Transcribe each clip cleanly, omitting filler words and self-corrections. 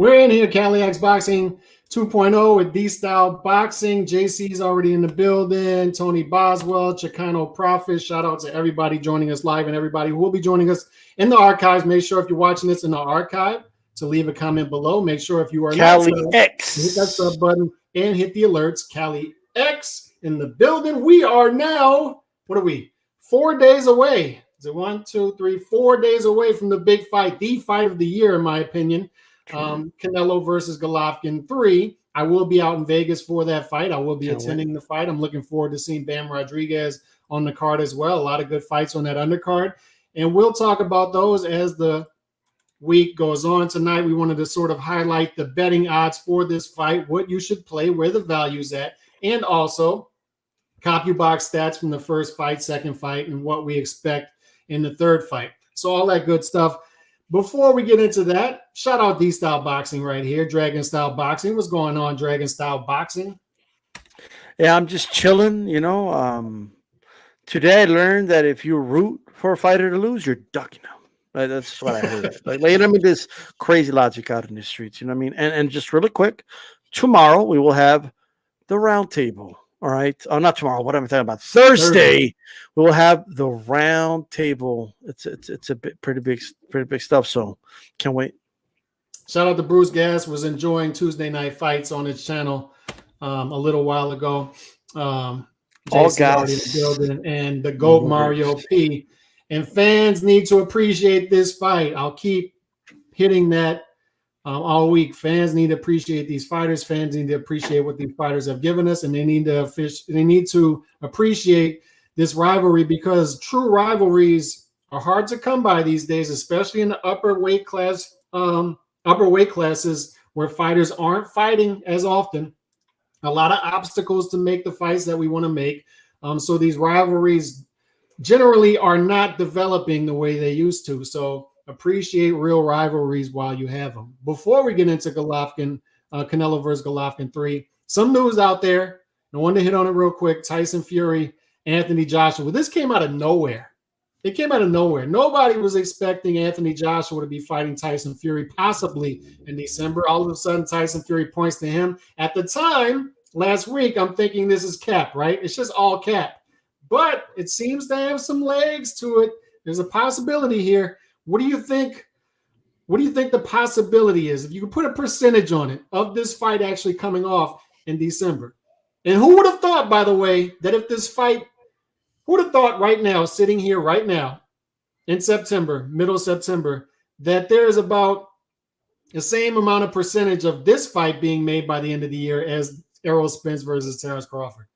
We're in here, Caliax Boxing 2.0 with D-Style Boxing. JC's already in the building. Tony Boswell, Chicano Prophet. Shout out to everybody joining us live and everybody who will be joining us in the archives. Make sure if you're watching this in the archive to leave a comment below. Make sure if you are Cali not X, hit that sub button and hit the alerts. Cali X in the building. We are now, what are we? 4 days away. Is it 1, 2, 3, 4 days away from the big fight, the fight of the year, in my opinion. Canelo versus Golovkin 3. I will be out in Vegas for that fight. I will be attending the fight. I'm looking forward to seeing Bam Rodriguez on the card as well. A lot of good fights on that undercard. And we'll talk about those as the week goes on. Tonight, we wanted to sort of highlight the betting odds for this fight, what you should play, where the value's at, and also CompuBox stats from the first fight, second fight, and what we expect in the third fight. So all that good stuff. Before we get into that, shout out D-Style Boxing right here, Dragon Style Boxing. What's going on, Dragon Style Boxing? Yeah, I'm just chilling, Today I learned that if you root for a fighter to lose, you're ducking them. Right? That's what I heard. There's crazy logic out in the streets, you know what I mean? And just really quick, tomorrow we will have the round table. All right. Oh, not tomorrow. What am I talking about? Thursday, we will have the round table. It's a bit pretty big stuff. So can't wait. Shout out to Bruce Gass, was enjoying Tuesday night fights on his channel a little while ago. All gas. And the GOAT Mario P. And fans need to appreciate this fight. I'll keep hitting that all week. Fans need to appreciate these fighters. Fans need to appreciate what these fighters have given us, and they need to appreciate this rivalry, because true rivalries are hard to come by these days, especially in the upper weight classes where fighters aren't fighting as often. A lot of obstacles to make the fights that we want to make. So these rivalries generally are not developing the way they used to. So appreciate real rivalries while you have them. Before we get into Golovkin, Canelo versus Golovkin 3, some news out there. I wanted to hit on it real quick. Tyson Fury, Anthony Joshua. This came out of nowhere. It came out of nowhere. Nobody was expecting Anthony Joshua to be fighting Tyson Fury possibly in December. All of a sudden, Tyson Fury points to him. At the time, last week, I'm thinking this is cap, right? It's just all cap. But it seems to have some legs to it. There's a possibility here. What do you think? What do you think the possibility is? If you could put a percentage on it of this fight actually coming off in December. And who would have thought, by the way, that if this fight, who would have thought right now, sitting here right now in September, middle September, that there is about the same amount of percentage of this fight being made by the end of the year as Errol Spence versus Terrence Crawford?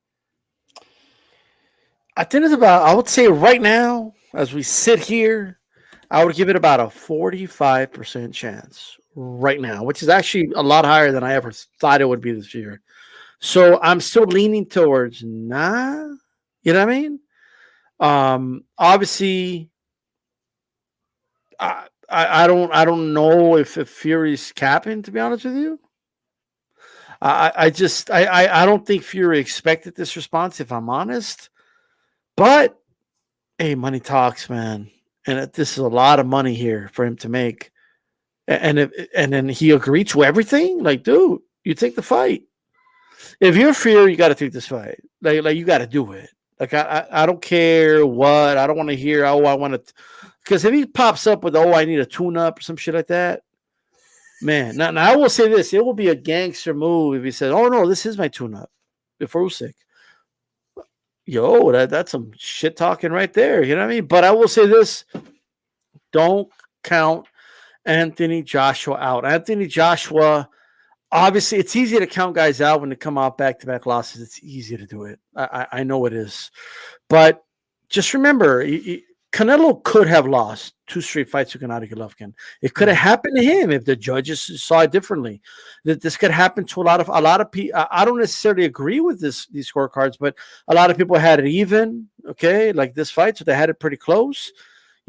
I think it's about, I would say right now, as we sit here, I would give it about a 45% chance right now, which is actually a lot higher than I ever thought it would be this year. So I'm still leaning towards nah. You know what I mean? Obviously, I don't know if Fury's capping, to be honest with you. I don't think Fury expected this response, if I'm honest. But hey, money talks, man. And this is a lot of money here for him to make. And then he agreed to everything. Like, dude, you take the fight. If you're Fury, you got to take this fight. Like you got to do it. Like I don't care what. I don't want to hear. Oh, I want to. Because if he pops up with, I need a tune-up or some shit like that, man. Now I will say this: it will be a gangster move if he says, "Oh no, this is my tune-up." Before Usyk. Yo, that's some shit talking right there. You know what I mean? But I will say this: don't count Anthony Joshua out. Anthony Joshua, obviously, it's easy to count guys out when they come out back-to-back losses. It's easy to do it. I know it is. But just remember, Canelo could have lost 2 straight fights to Gennady Golovkin. It could have happened to him if the judges saw it differently. That this could happen to a lot of people. I don't necessarily agree with these scorecards, but a lot of people had it even. Okay, like this fight, so they had it pretty close.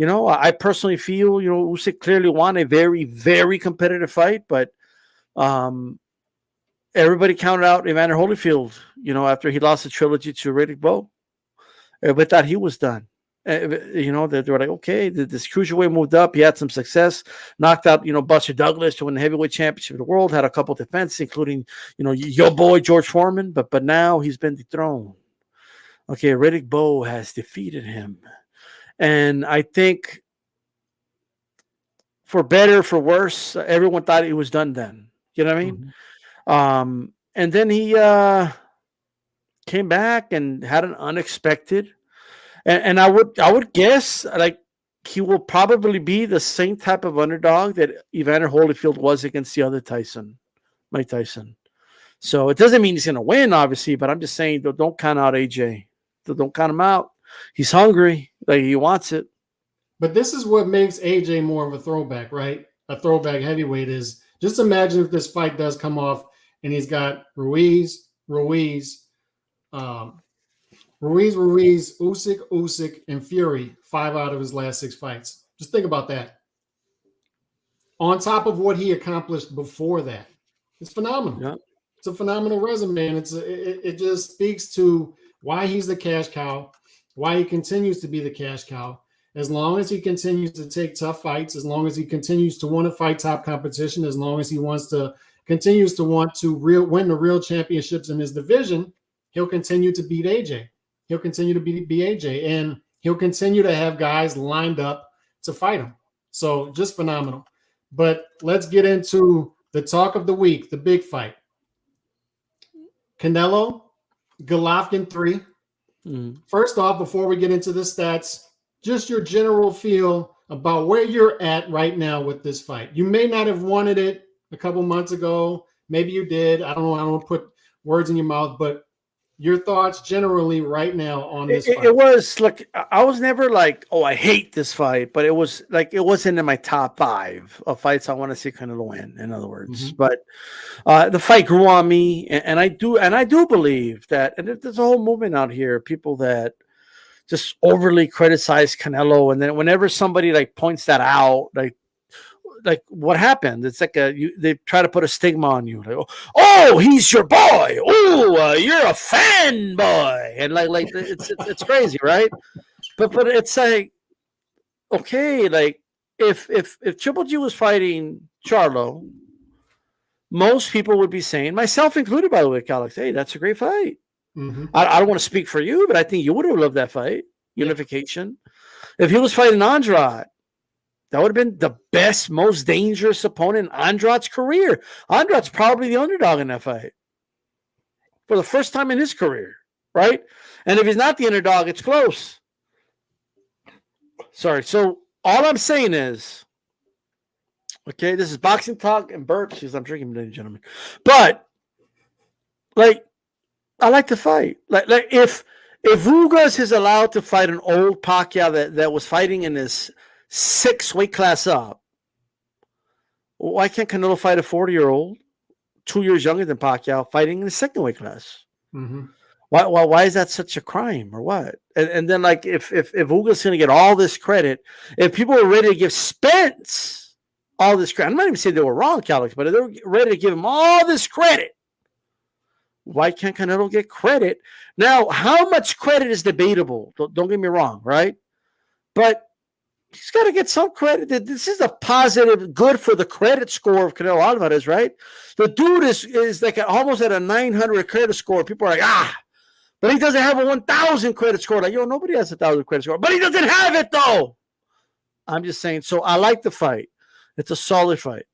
I personally feel Usyk clearly won a very, very competitive fight, but everybody counted out Evander Holyfield. After he lost the trilogy to Riddick Bowe, everybody thought he was done. You know, they were like, okay, this cruiserweight moved up. He had some success, knocked out, Buster Douglas to win the heavyweight championship of the world, had a couple of defenses, including, your boy George Foreman, but now he's been dethroned. Okay, Riddick Bowe has defeated him. And I think for better, for worse, everyone thought he was done then. You know what I mean? Mm-hmm. And then he came back and had an unexpected. And I would guess, like, he will probably be the same type of underdog that Evander Holyfield was against the other Mike Tyson. So it doesn't mean he's going to win, obviously, but I'm just saying, don't count out AJ. Don't count him out. He's hungry. Like, he wants it. But this is what makes AJ more of a throwback, right? A throwback heavyweight is, just imagine if this fight does come off and he's got Ruiz, Usyk, and Fury 5 out of his last 6 fights. Just think about that. On top of what he accomplished before that, it's phenomenal. Yeah. It's a phenomenal resume, and it just speaks to why he's the cash cow, why he continues to be the cash cow. As long as he continues to take tough fights, as long as he continues to want to fight top competition, as long as he continues to want to win the real championships in his division, he'll continue to beat AJ. He'll continue to beat AJ, and he'll continue to have guys lined up to fight him. So just phenomenal. But let's get into the talk of the week, the big fight. Canelo, Golovkin 3. First off, before we get into the stats, just your general feel about where you're at right now with this fight. You may not have wanted it a couple months ago. Maybe you did. I don't know. I don't want to put words in your mouth, but your thoughts generally right now on this fight. It was like, I was never like, oh, I hate this fight, but it was like, it wasn't in my top 5 of fights I want to see Canelo win, in other words. But the fight grew on me, and I do believe that, and there's a whole movement out here, people that just overly criticize Canelo, and then whenever somebody like points that out, like what happened? It's like they try to put a stigma on you. Like, oh, he's your boy. Oh, you're a fan boy, and like it's crazy, right? But it's like, okay, like if Triple G was fighting Charlo, most people would be saying, myself included, by the way, Alex, hey, that's a great fight. I don't want to speak for you, but I think you would have loved that fight. Unification. If he was fighting Andrade, that would have been the best, most dangerous opponent in Andrade's career. Andrade's probably the underdog in that fight for the first time in his career, right? And if he's not the underdog, it's close. Sorry. So all I'm saying is, okay, this is boxing talk and burps because I'm drinking, ladies and gentlemen. But like, I like to fight. Like if Ugas is allowed to fight an old Pacquiao that was fighting in his 6 weight class up, why can't Canelo fight a 40-year-old, 2 years younger than Pacquiao, fighting in the 2nd weight class? Why is that such a crime, or what? And then, like, if Ugas is going to get all this credit, if people are ready to give Spence all this credit, I'm not even saying they were wrong, Alex, but if they're ready to give him all this credit, why can't Canelo get credit? Now, how much credit is debatable? Don't get me wrong, right? But he's got to get some credit. This is a positive, good for the credit score of Canelo Alvarez, right? The dude is like almost at a 900 credit score. People are like, but he doesn't have a 1,000 credit score. Like, nobody has 1,000 credit score, but he doesn't have it though. I'm just saying. So I like the fight. It's a solid fight.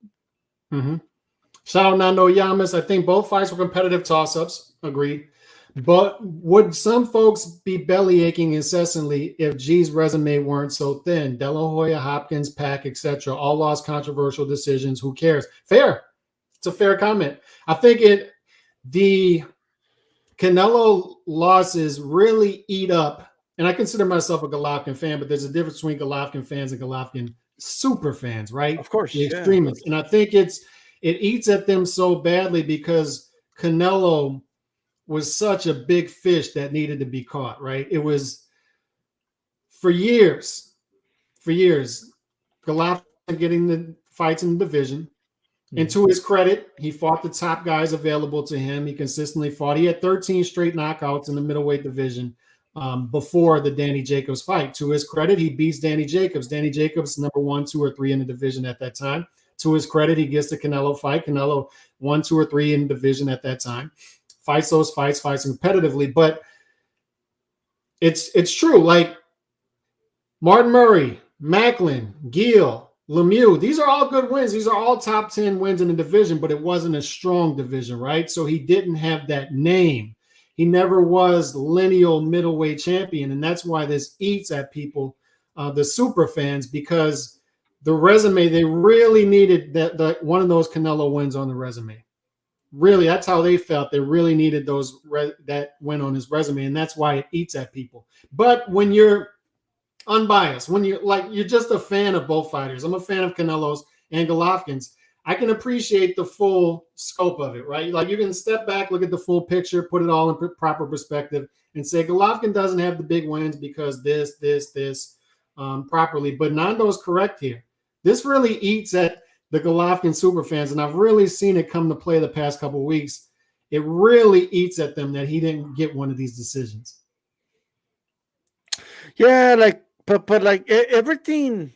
Shout out Nando Yamas. I think both fights were competitive toss-ups. Agreed. But would some folks be belly aching incessantly if G's resume weren't so thin? De La Hoya, Hopkins, Pack, etc. all lost controversial decisions. Who cares? Fair. It's a fair comment. I think the Canelo losses really eat up, and I consider myself a Golovkin fan, but there's a difference between Golovkin fans and Golovkin super fans, right? Of course. The extremists. And I think it eats at them so badly because Canelo was such a big fish that needed to be caught, right? It was for years, Golovkin getting the fights in the division. And to his credit, he fought the top guys available to him. He consistently fought. He had 13 straight knockouts in the middleweight division. before the Danny Jacobs fight. To his credit, he beats Danny Jacobs. Danny Jacobs, number 1, 2, or 3 in the division at that time. To his credit, he gets the Canelo fight. Canelo 1, 2, or 3 in the division at that time. Fights those fights competitively. But it's true. Like Martin Murray, Macklin, Gill, Lemieux, these are all good wins. These are all top 10 wins in the division, but it wasn't a strong division, right? So he didn't have that name. He never was lineal middleweight champion, and that's why this eats at people, the super fans, because the resume, they really needed that one of those Canelo wins on the resume. Really, that's how they felt. They really needed that win on his resume, and that's why it eats at people. But when you're unbiased, when you're just a fan of both fighters, I'm a fan of Canelo's and Golovkin's, I can appreciate the full scope of it, right? Like you can step back, look at the full picture, put it all in proper perspective, and say Golovkin doesn't have the big wins because this, properly. But Nando's correct here. This really eats at the Golovkin super fans, and I've really seen it come to play the past couple of weeks. It really eats at them that he didn't get one of these decisions. Yeah, but like everything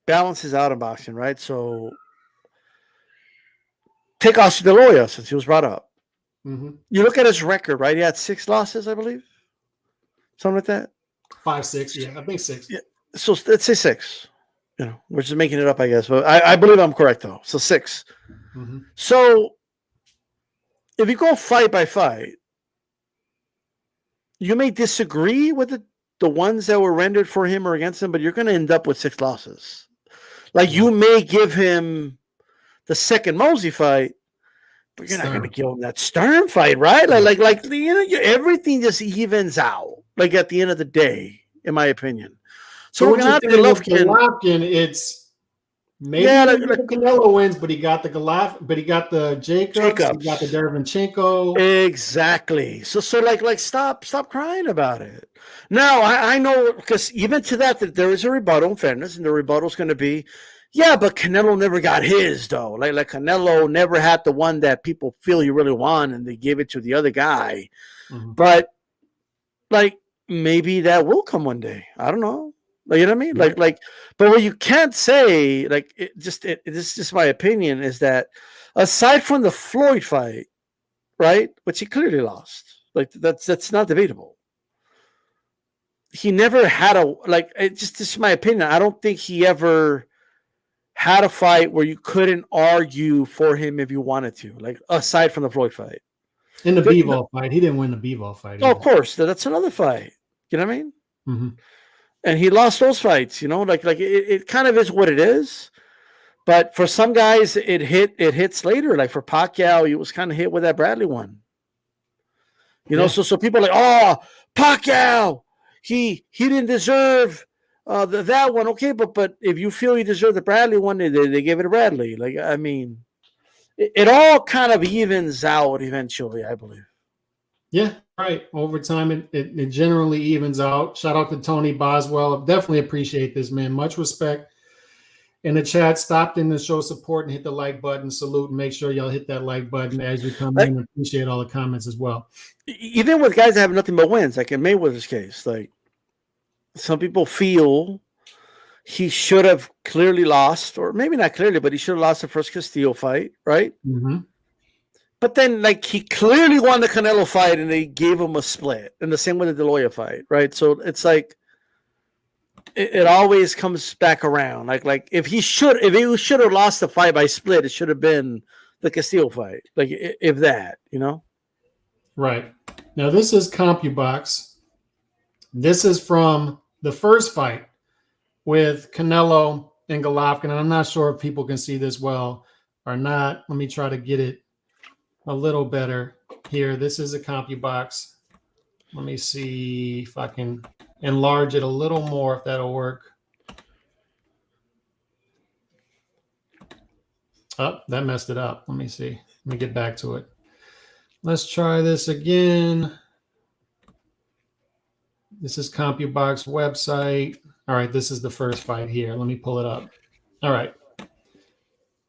balances out in boxing, right? So take Oscar De La Hoya since he was brought up. Mm-hmm. You look at his record, right? He had 6 losses, I believe, something like that. 5, 6, yeah, I think 6. Yeah. So let's say 6. You know, we're just making it up, I guess, but I believe I'm correct though. So 6. Mm-hmm. So if you go fight by fight, you may disagree with the ones that were rendered for him or against him, but you're going to end up with 6 losses. Like you may give him the second Mosey fight, but you're not going to give him that Stern fight, right? Like you know, everything just evens out. Like at the end of the day, in my opinion. So we're going to have Golovkin. It's maybe the Canelo wins, but he got the Jacobs. He got the Derevyanchenko. Exactly. So like stop crying about it. Now I know, because even to that there is a rebuttal in fairness, and the rebuttal is going to be, yeah, but Canelo never got his though. Like Canelo never had the one that people feel he really won, and they gave it to the other guy. Mm-hmm. But like maybe that will come one day. I don't know. Like, you know what I mean? Right. But what you can't say, this is just my opinion, is that aside from the Floyd fight, right, which he clearly lost, like that's not debatable. He never had this is my opinion. I don't think he ever had a fight where you couldn't argue for him if you wanted to, like aside from the Floyd fight. In the Bivol fight, he didn't win the Bivol fight. Oh, of course, that's another fight. You know what I mean? Mm-hmm. And he lost those fights, you know, like it kind of is what it is. But for some guys, it hits later. Like for Pacquiao, he was kind of hit with that Bradley one. You know, so people are like, oh, Pacquiao, he didn't deserve that one. Okay, but if you feel he deserved the Bradley one, they give it to Bradley. Like, I mean, it all kind of evens out eventually, I believe. Yeah, right. Over time, it generally evens out. Shout out to Tony Boswell. Definitely appreciate this, man. Much respect. In the chat, stopped in to show support and hit the like button. Salute, and make sure y'all hit that like button as you come in. Appreciate all the comments as well. Even with guys that have nothing but wins, like in Mayweather's case, like some people feel he should have clearly lost, or maybe not clearly, but he should have lost the first Castillo fight, right? Mm-hmm. But then, like, he clearly won the Canelo fight, and they gave him a split. And the same with the De La Hoya fight, right? So it's like it always comes back around. Like if he should have lost the fight by split, it should have been the Castillo fight. Like if that, you know. Right. Now this is CompuBox. This is from the first fight with Canelo and Golovkin, and I'm not sure if people can see this well or not. Let me try to get it a little better here. This is a CompuBox. Let me see if I can enlarge it a little more, if that'll work. Oh, that messed it up. Let me see. Let me get back to it. Let's try this again. This is CompuBox website. All right, this is the first fight here. Let me pull it up. All right.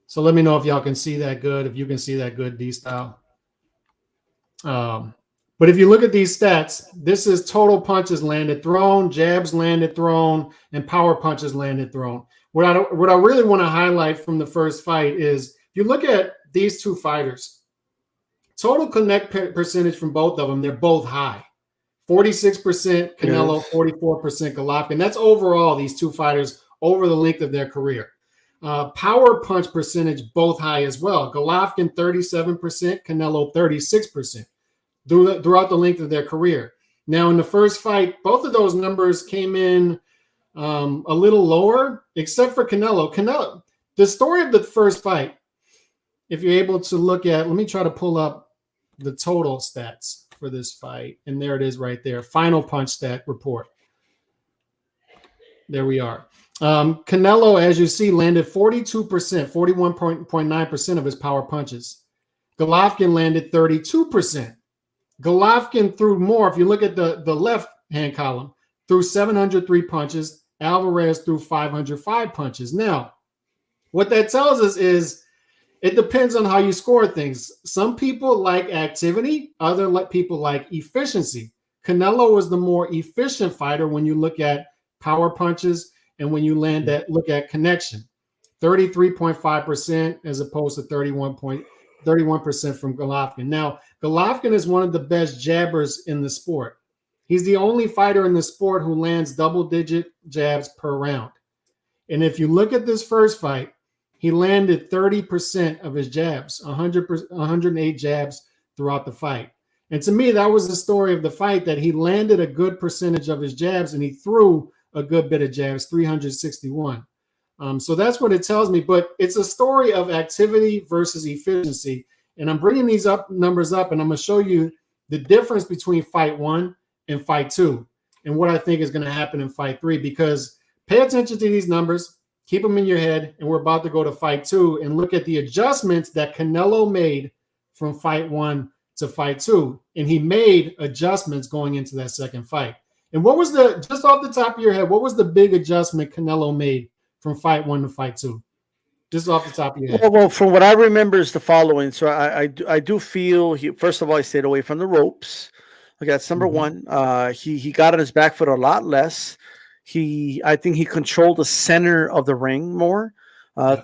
So let me know if y'all can see that good, if you can see that good, D-Style. But But if you look at these stats, this is total punches landed thrown, jabs landed thrown, and power punches landed thrown. What I really want to highlight from the first fight is if you look at these two fighters, total connect percentage from both of them, they're both high. 46% Canelo, 44% Golovkin. That's overall these two fighters over the length of their career. Power punch percentage, both high as well. Golovkin, 37%, Canelo, 36% throughout the length of their career. Now, in the first fight, both of those numbers came in a little lower, except for Canelo. Canelo, the story of the first fight, if you're able to look at, let me try to pull up the total stats for this fight. And there it is right there. Final punch stat report. There we are. Canelo, as you see, landed 42%, 41.9% of his power punches. Golovkin landed 32%. Golovkin threw more. If you look at the left-hand column, threw 703 punches. Alvarez threw 505 punches. Now, what that tells us is it depends on how you score things. Some people like activity. Other people like efficiency. Canelo was the more efficient fighter when you look at power punches and when you look at connection. 33.5% as opposed to 31% from Golovkin. Now, Golovkin is one of the best jabbers in the sport. He's the only fighter in the sport who lands double-digit jabs per round. And if you look at this first fight, he landed 30% of his jabs, 108 jabs throughout the fight. And to me, that was the story of the fight, that he landed a good percentage of his jabs and he threw a good bit of jabs, 361. So that's what it tells me. But it's a story of activity versus efficiency. And I'm bringing these numbers up, and I'm going to show you the difference between fight 1 and fight 2 and what I think is going to happen in fight 3. Because pay attention to these numbers, keep them in your head, and we're about to go to fight 2 and look at the adjustments that Canelo made from fight 1 to fight 2. And he made adjustments going into that second fight. And what was just off the top of your head, what was the big adjustment Canelo made from fight 1 to fight 2? Just off the top of your head. Well, from what I remember is the following. So I do feel first of all, he stayed away from the ropes. Okay, that's number one. He got on his back foot a lot less. I think he controlled the center of the ring more.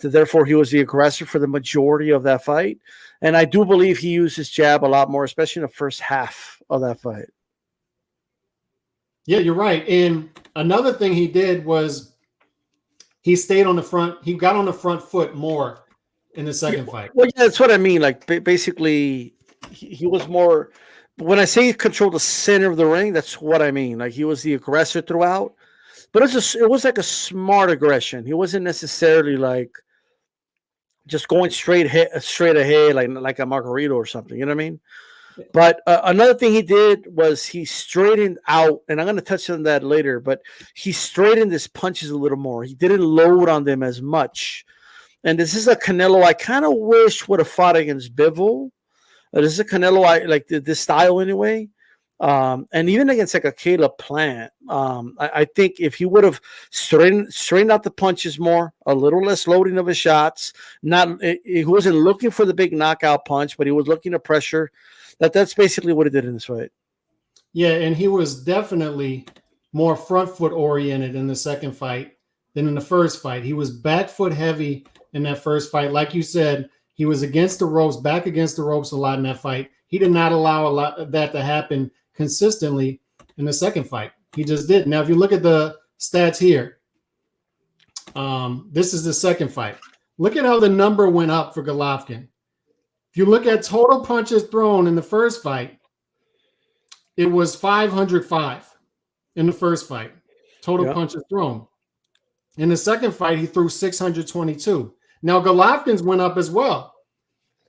Therefore, he was the aggressor for the majority of that fight. And I do believe he used his jab a lot more, especially in the first half of that fight. Yeah, you're right. And another thing he did was he stayed on the front. He got on the front foot more in the second fight. Well, yeah, that's what I mean. Like basically, he was more. When I say he controlled the center of the ring, that's what I mean. Like he was the aggressor throughout, but it was like a smart aggression. He wasn't necessarily like just going straight ahead, like a margarita or something. You know what I mean? But another thing he did was he straightened out, and I'm going to touch on that later, but he straightened his punches a little more. He didn't load on them as much. And this is a Canelo I kind of wish would have fought against Bivol. This is a Canelo I like this style anyway. And even against like a Caleb Plant, I think if he would have straightened out the punches more, a little less loading of his shots, he wasn't looking for the big knockout punch, but he was looking to pressure. That's basically what he did in this fight. Yeah, and he was definitely more front foot oriented in the second fight than in the first fight. He was back foot heavy in that first fight. Like you said, he was against the ropes, back against the ropes a lot in that fight. He did not allow a lot of that to happen consistently in the second fight. He just did. Now, if you look at the stats here, this is the second fight. Look at how the number went up for Golovkin. If you look at total punches thrown in the first fight, it was 505 in the first fight. Total punches thrown. In the second fight, he threw 622. Now, Golovkin's went up as well,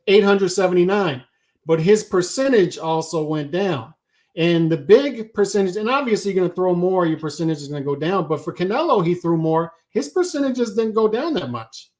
879. But his percentage also went down. And the big percentage, and obviously you're going to throw more, your percentage is going to go down. But for Canelo, he threw more. His percentages didn't go down that much,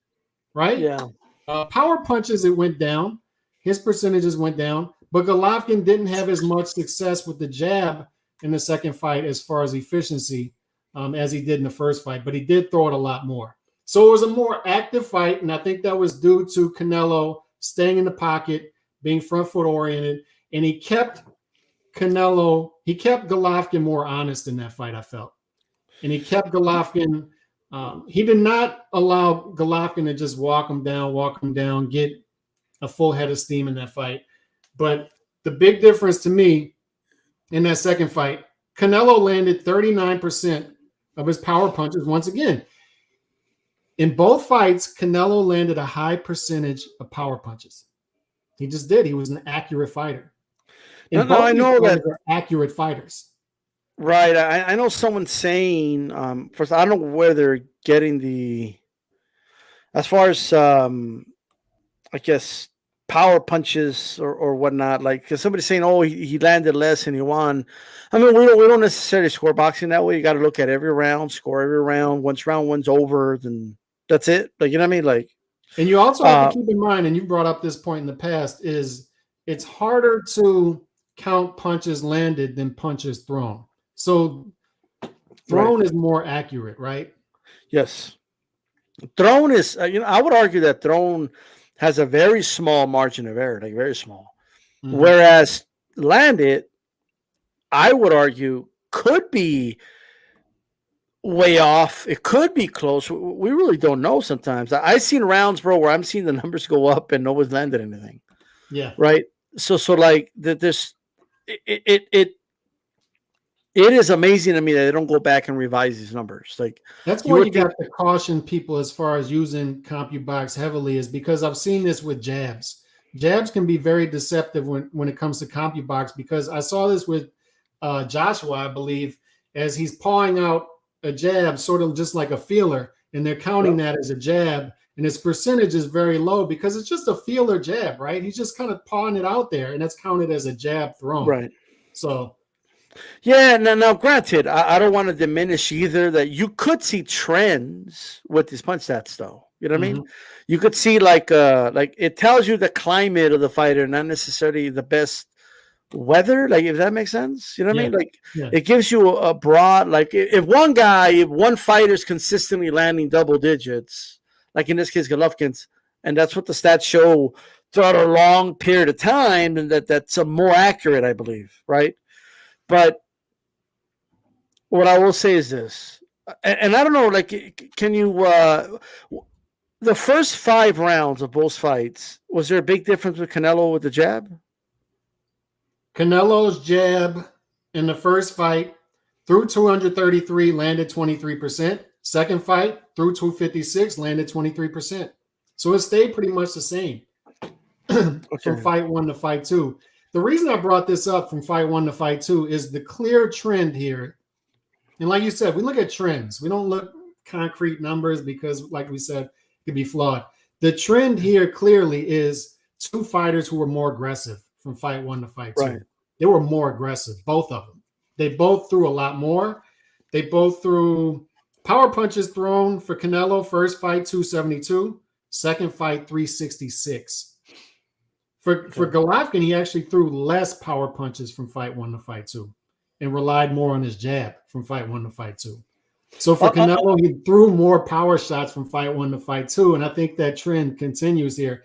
right? Yeah. Power punches, it went down. His percentages went down. But Golovkin didn't have as much success with the jab in the second fight as far as efficiency as he did in the first fight. But he did throw it a lot more. So it was a more active fight, and I think that was due to Canelo staying in the pocket, being front foot oriented, and he kept Canelo, he kept Golovkin more honest in that fight, I felt. And he kept Golovkin. He did not allow Golovkin to just walk him down, get a full head of steam in that fight. But the big difference to me in that second fight, Canelo landed 39% of his power punches once again. In both fights, Canelo landed a high percentage of power punches. He just did. He was an accurate fighter. And No, I know that. Are accurate fighters. Right. I know someone saying, first, I don't know where they're getting as far as, I guess, power punches or whatnot. Like, because somebody's saying, oh, he landed less and he won. I mean, we don't necessarily score boxing that way. You got to look at every round, score every round. Once round one's over, then that's it. Like, you know what I mean? Like, and you also have to keep in mind, and you brought up this point in the past, is it's harder to count punches landed than punches thrown. So thrown is more accurate, right? Yes. Thrown is, I would argue that thrown has a very small margin of error, like very small. Mm-hmm. Whereas landed, I would argue, could be way off. It could be close. We really don't know sometimes. I've seen rounds, bro, where I'm seeing the numbers go up and no one's landed anything. Yeah. Right. So like this, it is amazing to me that they don't go back and revise these numbers. Like that's why you got to caution people as far as using CompuBox heavily, is because I've seen this with jabs. Jabs can be very deceptive when it comes to CompuBox, because I saw this with Joshua, I believe, as he's pawing out a jab, sort of just like a feeler, and they're counting that as a jab, and its percentage is very low because it's just a feeler jab, right? He's just kind of pawing it out there, and that's counted as a jab thrown. Right. So. Yeah, now granted, I don't want to diminish either that you could see trends with these punch stats, though. You know what I mean? You could see like it tells you the climate of the fighter, not necessarily the best weather, like if that makes sense. You know what I mean? Like it gives you a broad, like if one fighter's consistently landing double digits, like in this case Golovkin's, and that's what the stats show throughout a long period of time, and that's a more accurate, I believe, right? But what I will say is this, and I don't know, like, can you, the first 5 rounds of both fights, was there a big difference with Canelo with the jab? Canelo's jab in the first fight through 233 landed 23%. Second fight through 256 landed 23%. So it stayed pretty much the same from fight 1 to fight 2. The reason I brought this up from fight 1 to fight 2 is the clear trend here. And like you said, we look at trends. We don't look concrete numbers because, like we said, it could be flawed. The trend here clearly is 2 fighters who were more aggressive from fight 1 to fight 2. Right. They were more aggressive, both of them. They both threw a lot more. They both threw power punches thrown for Canelo. First fight, 272. Second fight, 366. For Golovkin, he actually threw less power punches from fight 1 to fight 2 and relied more on his jab from fight 1 to fight 2. So for Canelo, he threw more power shots from fight 1 to fight 2, and I think that trend continues here.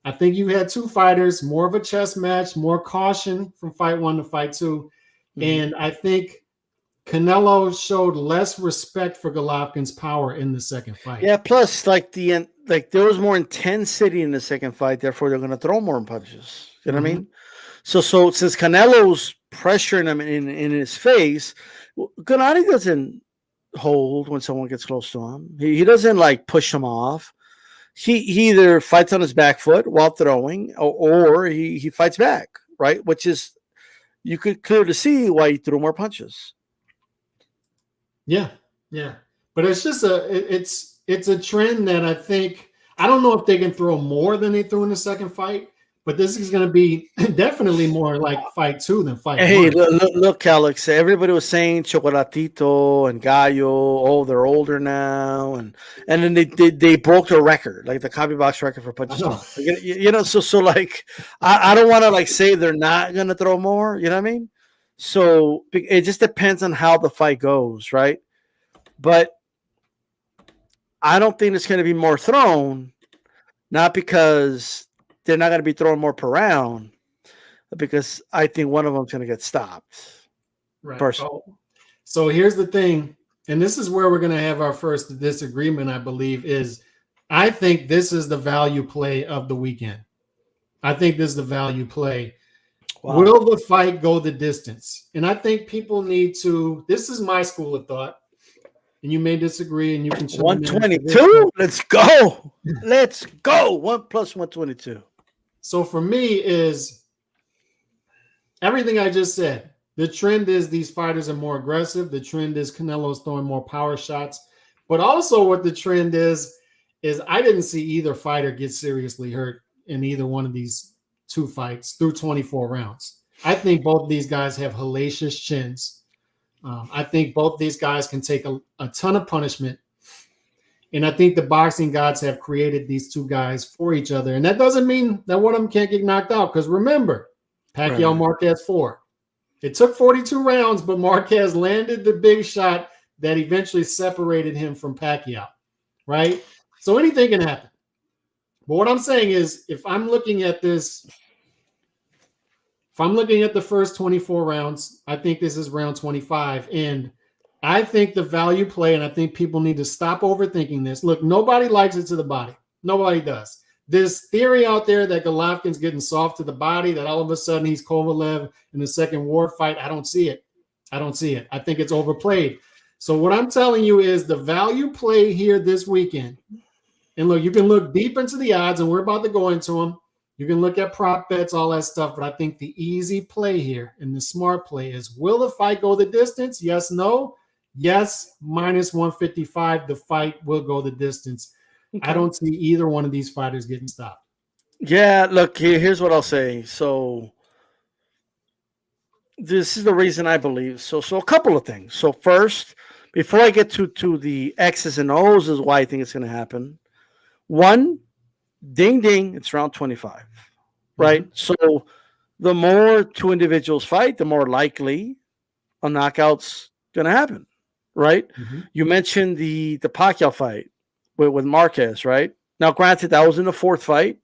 I think you had 2 fighters, more of a chess match, more caution from fight 1 to fight 2, and I think Canelo showed less respect for Golovkin's power in the second fight. Yeah, plus like there was more intensity in the second fight, therefore they're going to throw more punches. You know what I mean? So since Canelo's pressuring him in his face, Gennady doesn't hold when someone gets close to him. He doesn't like push him off. He either fights on his back foot while throwing, or he fights back, right? Which is, you could clearly see why he threw more punches. Yeah. But it's just it's a trend that I think, I don't know if they can throw more than they threw in the second fight, but this is going to be definitely more like fight 2 than fight 1. Hey, look, Alex, everybody was saying Chocolatito and Gallo, oh, they're older now, and then they broke the record, like the CompuBox record for punches. So like, I don't want to like say they're not going to throw more, you know what I mean? So it just depends on how the fight goes, right? But I don't think it's going to be more thrown, not because they're not going to be throwing more per round, because I think one of them's going to get stopped. Right. Personally. Oh, so here's the thing, and this is where we're going to have our first disagreement, I believe, is I think this is the value play of the weekend. I think this is the value play. Wow. Will the fight go the distance? And I think people need to, this is my school of thought, and you may disagree, and you can chime in after this, 122? Let's go. Let's go. 1 plus 122. So for me is everything I just said. The trend is these fighters are more aggressive. The trend is Canelo's throwing more power shots. But also what the trend is I didn't see either fighter get seriously hurt in either one of these two fights through 24 rounds. I think both of these guys have hellacious chins. I think both these guys can take a ton of punishment. And I think the boxing gods have created these two guys for each other. And that doesn't mean that one of them can't get knocked out. Because remember, Pacquiao Marquez 4. It took 42 rounds, but Marquez landed the big shot that eventually separated him from Pacquiao, right? So anything can happen. But what I'm saying is, if I'm looking at this, if I'm looking at the first 24 rounds, I think this is round 25. And I think the value play, and I think people need to stop overthinking this. Look, nobody likes it to the body. Nobody does. This theory out there that Golovkin's getting soft to the body, that all of a sudden he's Kovalev in the second Ward fight, I don't see it. I don't see it. I think it's overplayed. So what I'm telling you is the value play here this weekend. And look, you can look deep into the odds, and we're about to go into them. You can look at prop bets, all that stuff. But I think the easy play here and the smart play is, will the fight go the distance? Yes, no. Yes, minus 155, the fight will go the distance. Okay. I don't see either one of these fighters getting stopped. Yeah, look, here's what I'll say. So this is the reason I believe. So a couple of things. So first, before I get to the X's and O's is why I think it's going to happen. One, ding, ding, it's round 25, right? Mm-hmm. So the more two individuals fight, the more likely a knockout's going to happen, right? Mm-hmm. You mentioned the Pacquiao fight with Marquez, right? Now, granted, that was in the fourth fight,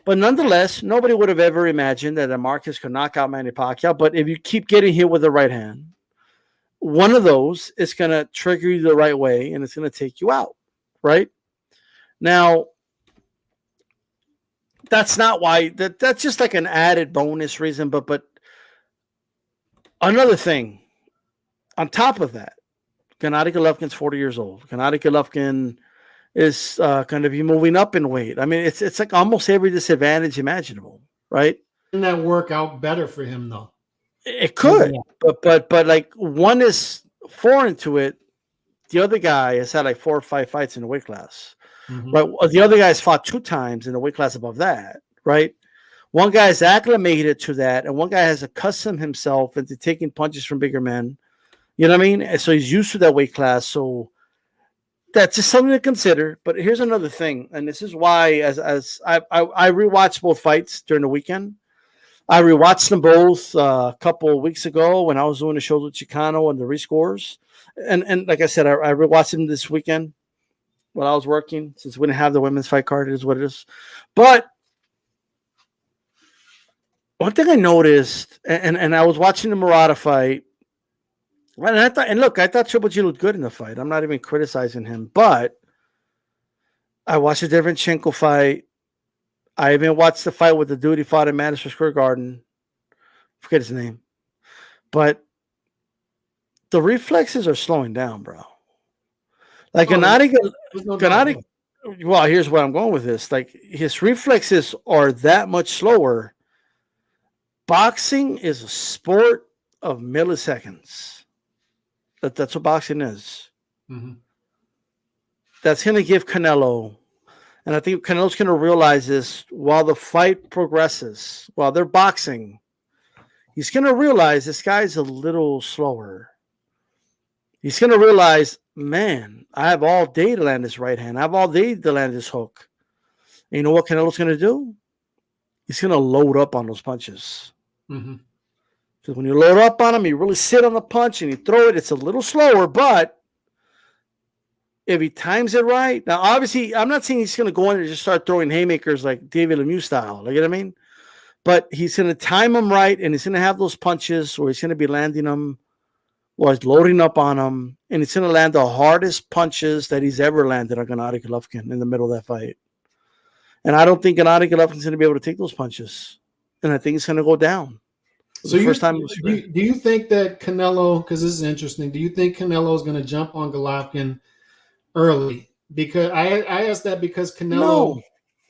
but nonetheless, nobody would have ever imagined that a Marquez could knock out Manny Pacquiao. But if you keep getting hit with the right hand, one of those is going to trigger you the right way, and it's going to take you out, right? Now, that's not why that's just like an added bonus reason. But another thing on top of that, Gennady Golovkin's 40 years old. Gennady Golovkin is going to be moving up in weight. I mean, it's like almost every disadvantage imaginable, right? Didn't that work out better for him though? It could, but like one is foreign to it. The other guy has had like 4 or 5 fights in the weight class. Mm-hmm. Right. The other guy's fought 2 times in the weight class above that, right? One guy's acclimated to that, and one guy has accustomed himself into taking punches from bigger men. You know what I mean? And so he's used to that weight class. So that's just something to consider. But here's another thing, and this is why, as I rewatched both fights during the weekend. I rewatched them both a couple of weeks ago when I was doing the show with Chicano and the rescores. And like I said, I rewatched them this weekend while I was working, since we didn't have the women's fight card. It is what it is. But one thing I noticed, and I was watching the Murata fight, and I thought Triple G looked good in the fight. I'm not even criticizing him, but I watched the Derevyanchenko fight. I even watched the fight with the dude he fought in Madison Square Garden. Forget his name. But the reflexes are slowing down, bro. Like Gennady, well, here's where I'm going with this. Like, his reflexes are that much slower. Boxing is a sport of milliseconds. That's what boxing is. Mm-hmm. That's going to give Canelo, and I think Canelo's going to realize this while the fight progresses, while they're boxing, he's going to realize this guy's a little slower. He's going to realize, man, I have all day to land this right hand. I have all day to land this hook. And you know what Canelo's going to do? He's going to load up on those punches. Mm-hmm. Because when you load up on him, you really sit on the punch and you throw it. It's a little slower, but if he times it right. Now, obviously, I'm not saying he's going to go in and just start throwing haymakers like David Lemieux style. You know what I mean? but he's going to time them right, and he's going to have those punches where he's going to be landing them, or he's loading up on them, and he's going to land the hardest punches that he's ever landed on Gennady Golovkin in the middle of that fight. And I don't think Gennady Golovkin's going to be able to take those punches, and I think he's going to go down. So do you think that Canelo, because this is interesting, do you think Canelo is going to jump on Golovkin early? Because I asked that because Canelo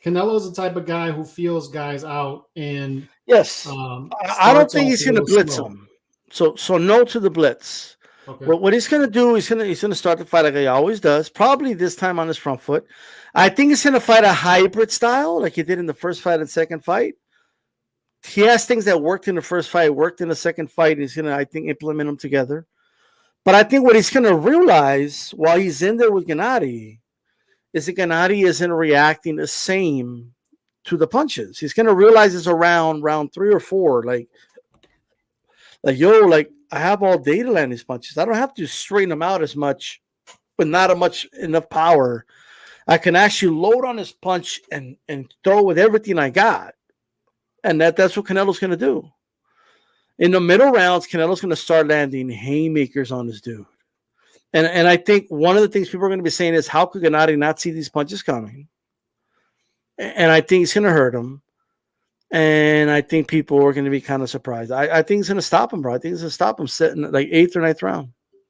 is the type of guy who feels guys out and yes, I don't think he's going to blitz him. So no to the blitz. Okay. What he's going to do, he's going to start the fight like he always does. Probably this time on his front foot. I think he's going to fight a hybrid style like he did in the first fight and second fight. He has things that worked in the first fight, worked in the second fight. He's going to, I think, implement them together. But I think what he's going to realize while he's in there with Gennady is that Gennady isn't reacting the same to the punches. He's going to realize it's around round 3 or 4. Like, I have all day to land these punches. I don't have to straighten them out as much, but not enough power. I can actually load on his punch and throw with everything I got. And that's what Canelo's going to do. In the middle rounds, Canelo's going to start landing haymakers on this dude. And I think one of the things people are going to be saying is, how could Gennady not see these punches coming? And I think he's going to hurt him. And I think people are going to be kind of surprised. I think he's going to stop him, bro. I think he's going to stop him sitting like 8th or 9th round.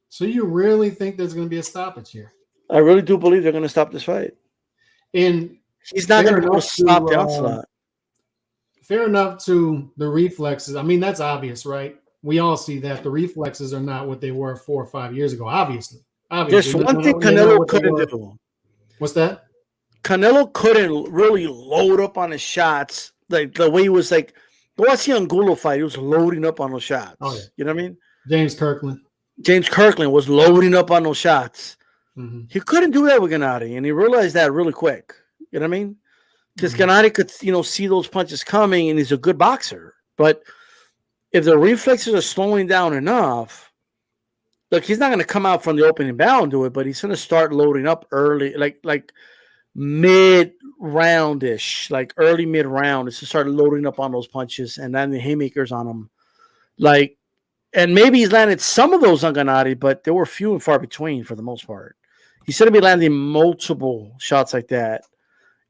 So you really think there's going to be a stoppage here? I really do believe they're going to stop this fight. And he's not going to stop the onslaught. Fair enough to the reflexes. I mean, that's obvious, right? We all see that the reflexes are not what they were 4 or 5 years ago. Obviously. There's one thing Canelo couldn't do. What's that? Canelo couldn't really load up on his shots like the way he was like. Go watch the Angulo fight. He was loading up on those shots. Oh, yeah. You know what I mean? James Kirkland was loading up on those shots. Mm-hmm. He couldn't do that with Gennady, and he realized that really quick. You know what I mean? Because Gennady could, see those punches coming, and he's a good boxer. But if the reflexes are slowing down enough, look, he's not going to come out from the opening bell and do it, but he's going to start loading up early, like mid-roundish, like early mid-round. Is to start loading up on those punches and then the haymakers on them. And maybe he's landed some of those on Gennady, but they were few and far between for the most part. He's going to be landing multiple shots like that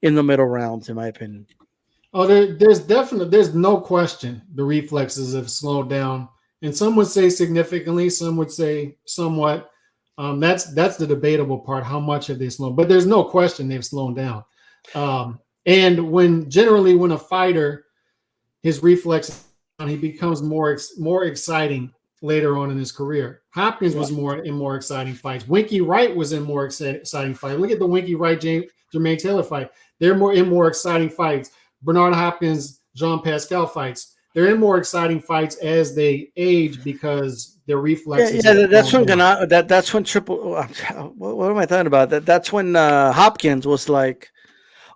in the middle rounds, in my opinion. Oh, there's no question the reflexes have slowed down, and some would say significantly, some would say somewhat. That's the debatable part. How much have they slowed? But there's no question they've slowed down. And when a fighter, his reflexes, he becomes more exciting later on in his career. Hopkins was more exciting fights. Winky Wright was in more exciting fights. Look at the Winky Wright Jermaine Taylor fight. They're more exciting fights. Bernard Hopkins, Jean Pascal fights. They're in more exciting fights as they age because their reflexes. Yeah, that's when that's when triple. What am I talking about? That's when Hopkins was like,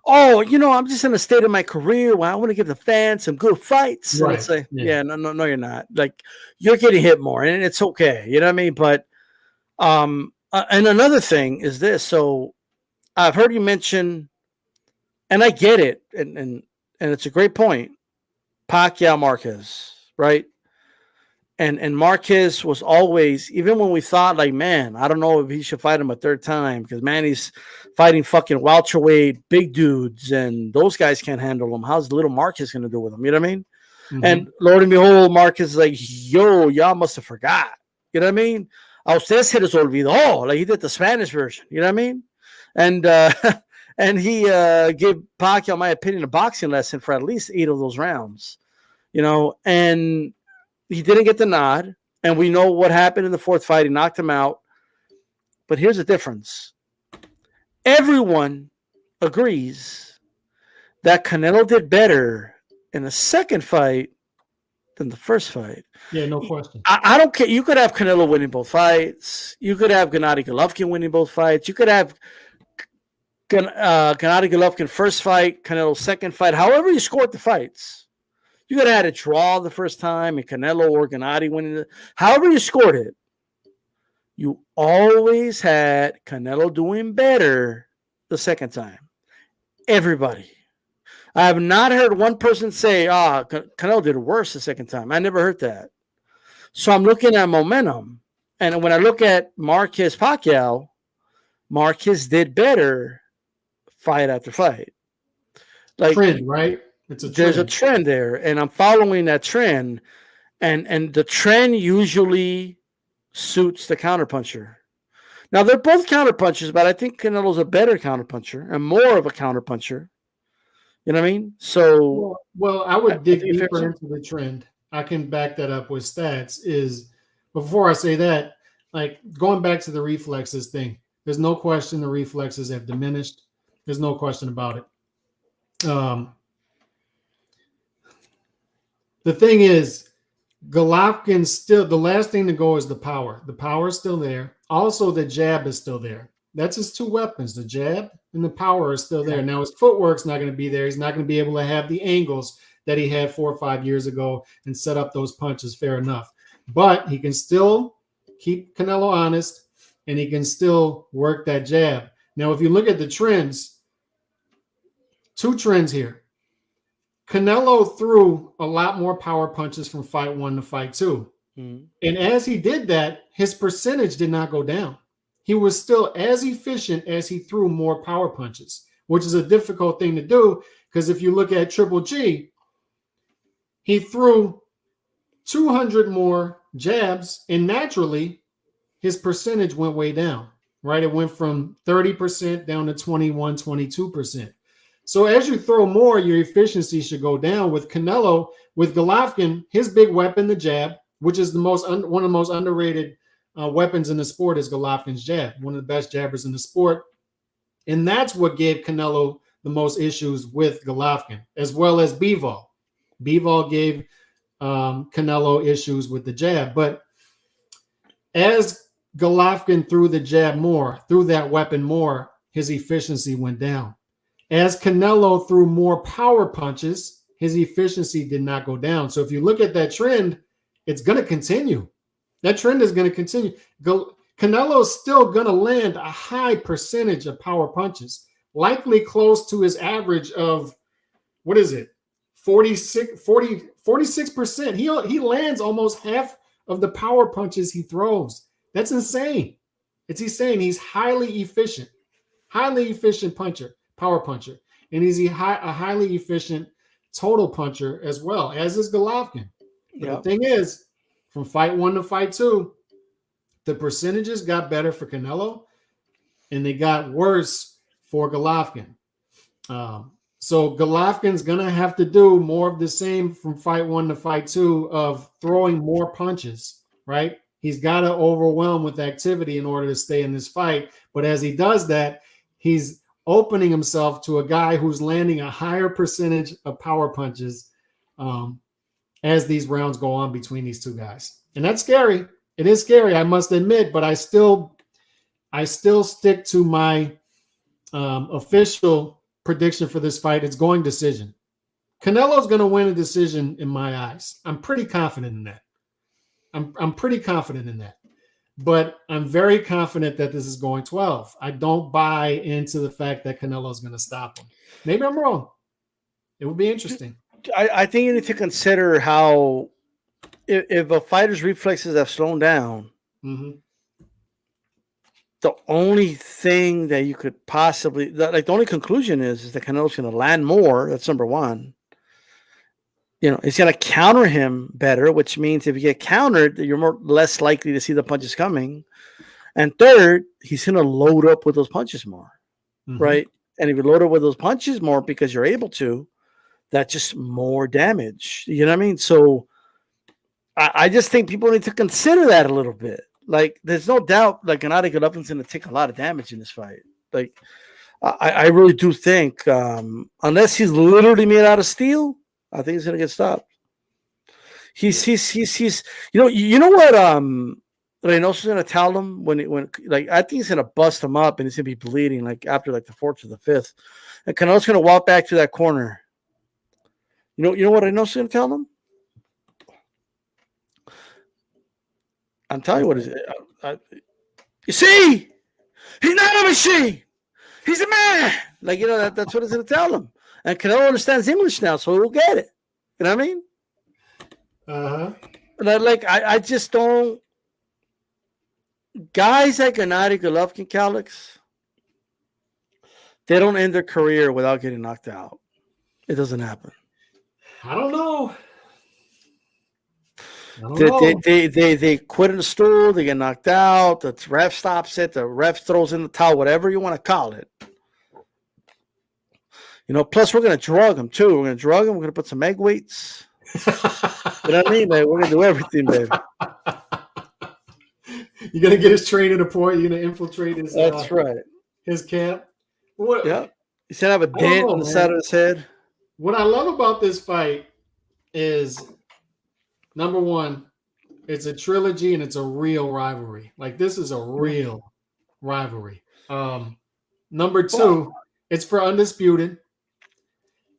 "Oh, I'm just in a state of my career where I want to give the fans some good fights." Right. And it's like, no, you're not. Like, you're getting hit more, and it's okay. You know what I mean? But and another thing is this. So I've heard you mention, and I get it, and it's a great point. Pacquiao Marquez, right? And Marquez was always, even when we thought like, man, I don't know if he should fight him a third time because he's fighting fucking welterweight big dudes and those guys can't handle him. How's little Marquez going to do with him? You know what I mean? Mm-hmm. And Lord and behold, Marquez is like, yo, y'all must have forgot. You know what I mean? A usted se les olvidó. Like he did the Spanish version. You know what I mean? And and he gave Pacquiao, in my opinion, a boxing lesson for at least 8 of those rounds. And he didn't get the nod, and we know what happened in the 4th fight. He knocked him out. But here's the difference. Everyone agrees that Canelo did better in the 2nd fight than the 1st fight. Yeah, no question. I don't care. You could have Canelo winning both fights. You could have Gennady Golovkin winning both fights. You could have Gennady Golovkin 1st fight, Canelo 2nd fight. However you scored the fights. You could have had a draw the 1st time and Canelo or Gennady winning it. However you scored it, you always had Canelo doing better the 2nd time. Everybody. I have not heard one person say, Canelo did worse the second time. I never heard that. So I'm looking at momentum. And when I look at Marquez Pacquiao, Marquez did better fight after fight. Like, trend, right? It's a there's a trend. trend there, and I'm following that trend. And the trend usually suits the counterpuncher. Now, they're both counterpunchers, but I think Canelo's a better counterpuncher and more of a counterpuncher. You know what I mean? So, well, I would dig think deeper into the trend. I can back that up with stats. Before I say that, like going back to the reflexes thing, there's no question the reflexes have diminished. There's no question about it. The thing is, Golovkin still, the last thing to go is the power. The power is still there. Also, the jab is still there. That's his two weapons. The jab and the power are still there. Now, his footwork's not going to be there. He's not going to be able to have the angles that he had 4 or 5 years ago and set up those punches, fair enough. But he can still keep Canelo honest, and he can still work that jab. Now, if you look at the trends, 2 trends here. Canelo threw a lot more power punches from fight 1 to fight 2. Mm-hmm. And as he did that, his percentage did not go down. He was still as efficient as he threw more power punches, which is a difficult thing to do because if you look at Triple G, he threw 200 more jabs, and naturally, his percentage went way down, right? It went from 30% down to 21, 22%. So as you throw more, your efficiency should go down. With Canelo, with Golovkin, his big weapon, the jab, which is one of the most underrated weapons in the sport, is Golovkin's jab, one of the best jabbers in the sport. And that's what gave Canelo the most issues with Golovkin, as well as Bivol. Bivol gave Canelo issues with the jab. But as Golovkin threw the jab more, threw that weapon more, his efficiency went down. As Canelo threw more power punches, his efficiency did not go down. So if you look at that trend, it's going to continue. That trend is going to continue. Canelo is still going to land a high percentage of power punches, likely close to his average of, 46%. He lands almost half of the power punches he throws. That's insane. It's insane. He's highly efficient puncher. Power puncher, and he's a highly efficient total puncher as well, as is Golovkin. Yep. The thing is, from fight 1 to fight 2, the percentages got better for Canelo, and they got worse for Golovkin. So Golovkin's gonna have to do more of the same from fight 1 to fight 2 of throwing more punches, right? He's got to overwhelm with activity in order to stay in this fight. But as he does that, he's opening himself to a guy who's landing a higher percentage of power punches as these rounds go on between these two guys. And that's scary. It is scary, I must admit, but I still stick to my official prediction for this fight. It's going decision. Canelo's going to win a decision in my eyes. I'm pretty confident in that. I'm pretty confident in that. But I'm very confident that this is going 12. I don't buy into the fact that Canelo is going to stop him. Maybe I'm wrong. It would be interesting. I think you need to consider how if a fighter's reflexes have slowed down, the only thing that you could possibly, the only conclusion is that Canelo's going to land more. That's number one. You know, he's going to counter him better, which means if you get countered, you're less likely to see the punches coming. And third, he's going to load up with those punches more, right? And if you load up with those punches more because you're able to, that's just more damage. You know what I mean? So I just think people need to consider that a little bit. Like, there's no doubt, like, Gennady Golovkin's going to take a lot of damage in this fight. Like, I really do think, unless he's literally made out of steel, I think he's gonna get stopped. He's you know what Reynoso's gonna tell him when like I think he's gonna bust him up and he's gonna be bleeding like after like the 4th or the 5th, and Canelo's gonna walk back to that corner. You know what Reynoso's gonna tell him? I'm telling you what is it. You see, he's not a machine. He's a man. Like, you know, that's what he's gonna tell him. And Canelo understands English now, so he'll get it. You know what I mean? Uh-huh. But I just don't. Guys like Gennady Golovkin, Calix, they don't end their career without getting knocked out. It doesn't happen. I don't know. They quit in the stool. They get knocked out. The ref stops it. The ref throws in the towel, whatever you want to call it. Plus we're going to drug them too. We're going to drug them. We're going to put some egg weights. You know what I mean? Like, we're going to do everything, baby. You're going to get his training report. You're going to infiltrate his. That's right. His camp. What? Yeah. He said have a dent on the side of his head. What I love about this fight is, number one, it's a trilogy and it's a real rivalry. Like, this is a real rivalry. Number two, it's for undisputed.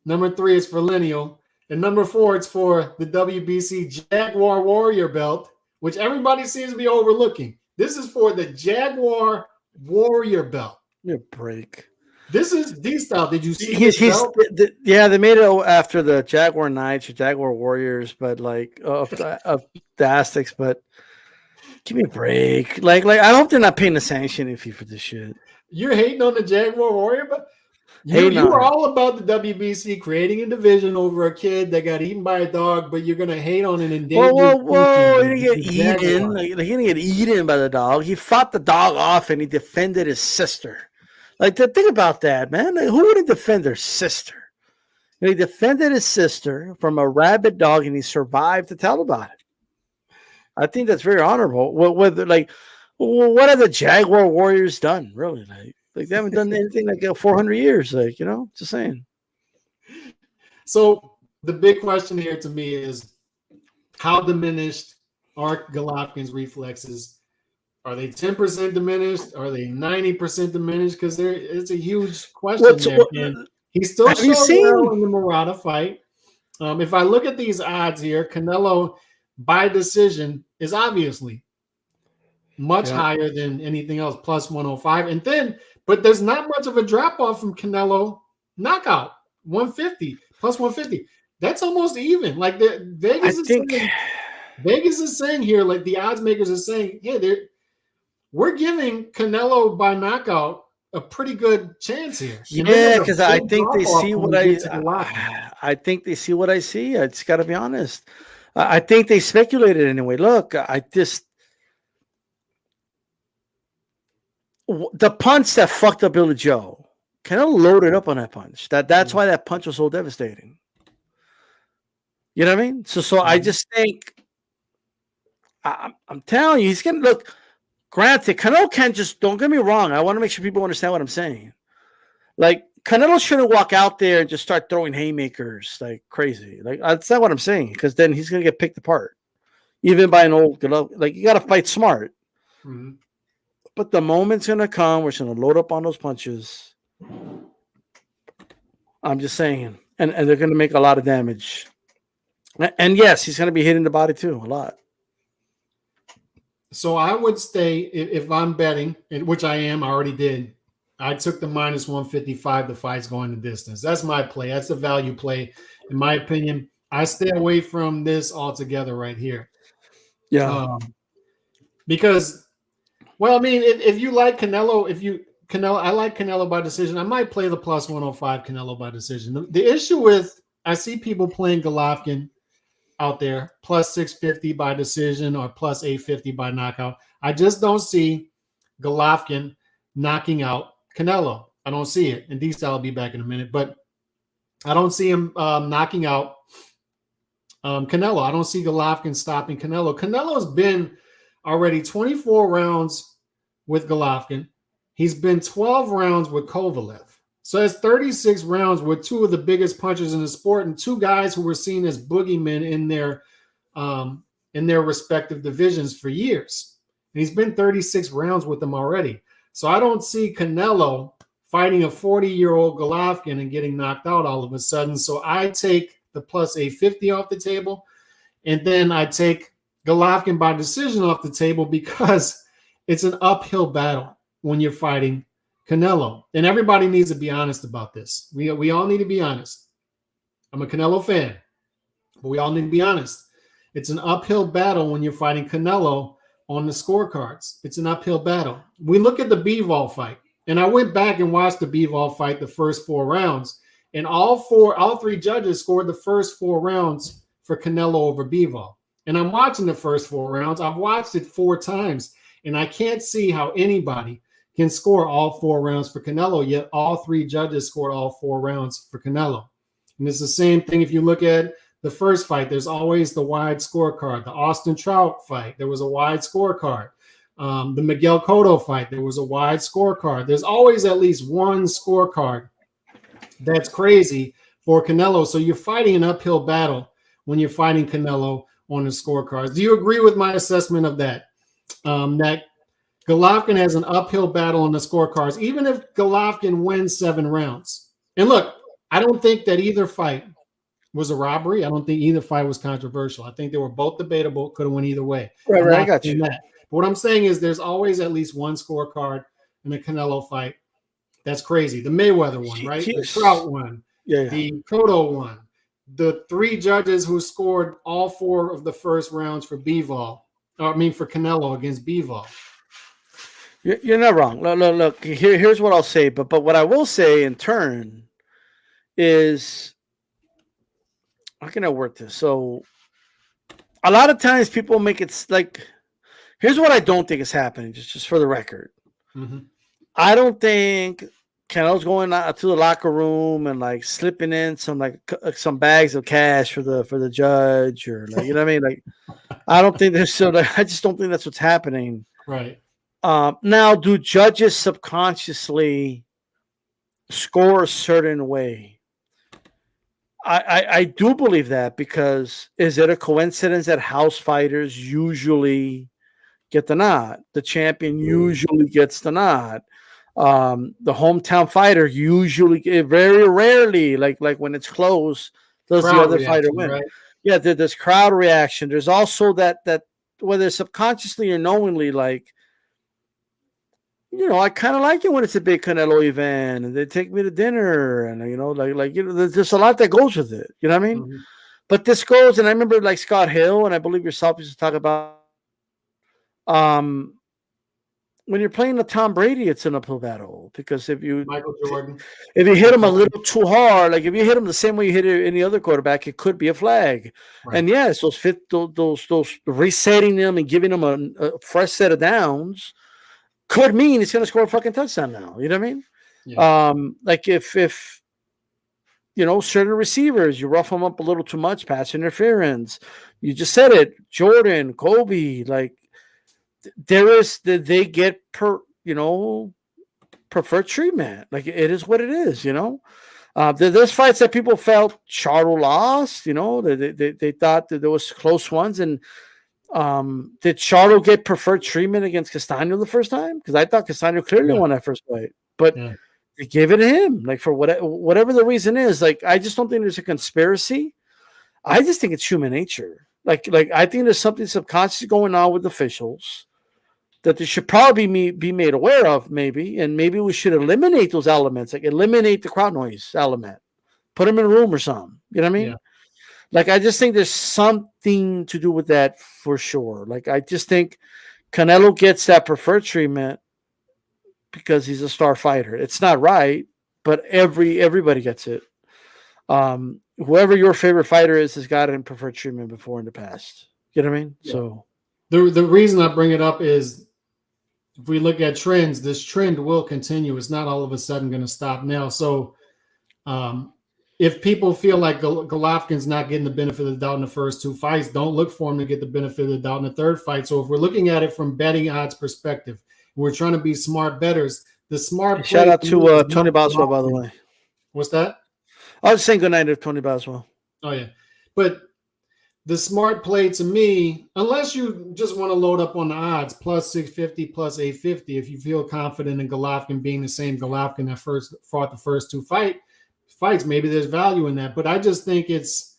Number three is for lineal. And number four, it's for the WBC Jaguar Warrior belt, which everybody seems to be overlooking. This is for the Jaguar Warrior belt. Give me a break. This is D-Style. Did you see this belt? They made it after the Jaguar Knights or Jaguar Warriors, but of the Aztecs. But give me a break. Like I hope they're not paying the sanctioning fee for this shit. You're hating on the Jaguar Warrior, but you were all about the WBC creating a division over a kid that got eaten by a dog, but you're gonna hate on an endangered. Whoa! He didn't get eaten. He didn't get eaten by the dog. He fought the dog off and he defended his sister. Think about that, man. Who wouldn't defend their sister? He defended his sister from a rabid dog, and he survived to tell about it. I think that's very honorable. What have the Jaguar Warriors done, really? Like they haven't done anything like 400 years. Just saying. So the big question here to me is, how diminished are Golovkin's reflexes? Are they 10% diminished? Are they 90% diminished? Because it's a huge question there. And he still showed well in the Murata fight. If I look at these odds here, Canelo by decision is obviously much higher than anything else, plus 105. But there's not much of a drop off from Canelo knockout, 150, plus 150. That's almost even. Like Vegas is saying here, like the odds makers are saying, hey, we're giving Canelo by knockout a pretty good chance here. Yeah, because I think they see what I think they see what I see. I just got to be honest. I think they speculated anyway. Look, the punch that fucked up Billy Joe, Canelo loaded up on that punch. That's why that punch was so devastating. You know what I mean? So I just think I'm telling you, he's gonna look. Granted, Canelo can't just, don't get me wrong. I want to make sure people understand what I'm saying. Like, Canelo shouldn't walk out there and just start throwing haymakers like crazy. Like, that's not what I'm saying, because then he's going to get picked apart, even by an old Golovkin. Like, you got to fight smart. Mm-hmm. But the moment's going to come, we're going to load up on those punches. I'm just saying. And they're going to make a lot of damage. And yes, he's going to be hitting the body too, a lot. So I would stay, if I'm betting, which I am, I already did. I took the minus 155. The fight's going the distance. That's my play. That's a value play. In my opinion, I stay away from this altogether right here. Yeah. Because, well, I mean, if you like Canelo, I like Canelo by decision. I might play the plus 105 Canelo by decision. The issue with, I see people playing Golovkin out there, plus 650 by decision or plus 850 by knockout. I just don't see Golovkin knocking out Canelo. I don't see it. And D-Style will be back in a minute, but I don't see him knocking out Canelo. I don't see Golovkin stopping Canelo. Canelo's been already 24 rounds with Golovkin. He's been 12 rounds with Kovalev. So that's 36 rounds with two of the biggest punchers in the sport and two guys who were seen as boogeymen in their respective divisions for years. And he's been 36 rounds with them already. So I don't see Canelo fighting a 40-year-old Golovkin and getting knocked out all of a sudden. So I take the plus 850 off the table, and then I take Golovkin by decision off the table because it's an uphill battle when you're fighting Canelo, and everybody needs to be honest about this. We all need to be honest. I'm a Canelo fan, but we all need to be honest. It's an uphill battle when you're fighting Canelo on the scorecards. It's an uphill battle. We look at the Bivol fight, and I went back and watched the Bivol fight the first 4 rounds, and all 3 judges scored the first 4 rounds for Canelo over Bivol. And I'm watching the first 4 rounds. I've watched it 4 times, and I can't see how anybody can score all 4 rounds for Canelo, yet all 3 judges scored all 4 rounds for Canelo. And it's the same thing if you look at the first fight. There's always the wide scorecard. The Austin Trout fight, there was a wide scorecard. The Miguel Cotto fight, there was a wide scorecard. There's always at least one scorecard that's crazy for Canelo. So you're fighting an uphill battle when you're fighting Canelo on the scorecards. Do you agree with my assessment of that? That Golovkin has an uphill battle on the scorecards, even if Golovkin wins 7 rounds. And look, I don't think that either fight was a robbery. I don't think either fight was controversial. I think they were both debatable, could have went either way. Right, I got you. That. But what I'm saying is there's always at least one scorecard in a Canelo fight. That's crazy. The Mayweather one, right? The Trout one. Yeah. The Cotto one. The 3 judges who scored all 4 of the first rounds for Bivol. For Canelo against Bivol. You're not wrong. Look. Here's what I'll say. But what I will say in turn is, how can I work this? So a lot of times people make it like, here's what I don't think is happening, just for the record. Mm-hmm. I don't think Canelo's going out to the locker room and like slipping in some bags of cash for the judge, or like, you know what I mean? Like, I don't think there's I just don't think that's what's happening. Right. Now, do judges subconsciously score a certain way? I do believe that, because is it a coincidence that house fighters usually get the nod? The champion usually gets the nod. The hometown fighter usually, very rarely, like when it's close, does the other fighter win? Right? Yeah, there's crowd reaction. There's also that whether subconsciously or knowingly, like, you know, I kind of like it when it's a big Canelo event and they take me to dinner, and there's just a lot that goes with it. You know what I mean? Mm-hmm. But this goes, and I remember like Scott Hill, and I believe yourself used to talk about, when you're playing the Tom Brady, it's an uphill battle, because if you hit him a little too hard, like if you hit him the same way you hit any other quarterback, it could be a flag. Right. And yes, those resetting them and giving them a fresh set of downs could mean he's going to score a fucking touchdown now. You know what I mean? Yeah. Like if certain receivers, you rough them up a little too much, pass interference. You just said it, Jordan, Kobe, like they get preferred treatment. Like it is what it is, There's fights that people felt Charlo lost, they thought that there was close ones. And did Charlo get preferred treatment against Castano the first time? Because I thought Castano clearly won that first fight, but they gave it to him, like for whatever the reason is. Like, I just don't think there's a conspiracy. I just think it's human nature. Like I think there's something subconscious going on with officials that they should probably be made aware of, maybe, and maybe we should eliminate those elements, like eliminate the crowd noise element, put them in a room or something. You know what I mean? Yeah. Like, I just think there's something to do with that for sure. Like, I just think Canelo gets that preferred treatment because he's a star fighter. It's not right, but everybody gets it. Whoever your favorite fighter is has gotten preferred treatment before in the past. You know what I mean? Yeah. So the reason I bring it up is, if we look at trends, this trend will continue. It's not all of a sudden going to stop now. So if people feel like Golovkin's not getting the benefit of the doubt in the first 2 fights, don't look for him to get the benefit of the doubt in the third fight. So if we're looking at it from betting odds perspective, we're trying to be smart bettors. The smart shout out to Tony Boswell, by the way. What's that? I was saying good night to Tony Boswell. Oh yeah, but the smart play to me, unless you just want to load up on the odds, plus 650, plus 850, if you feel confident in Golovkin being the same Golovkin that first fought the first 2 fights, maybe there's value in that. But I just think it's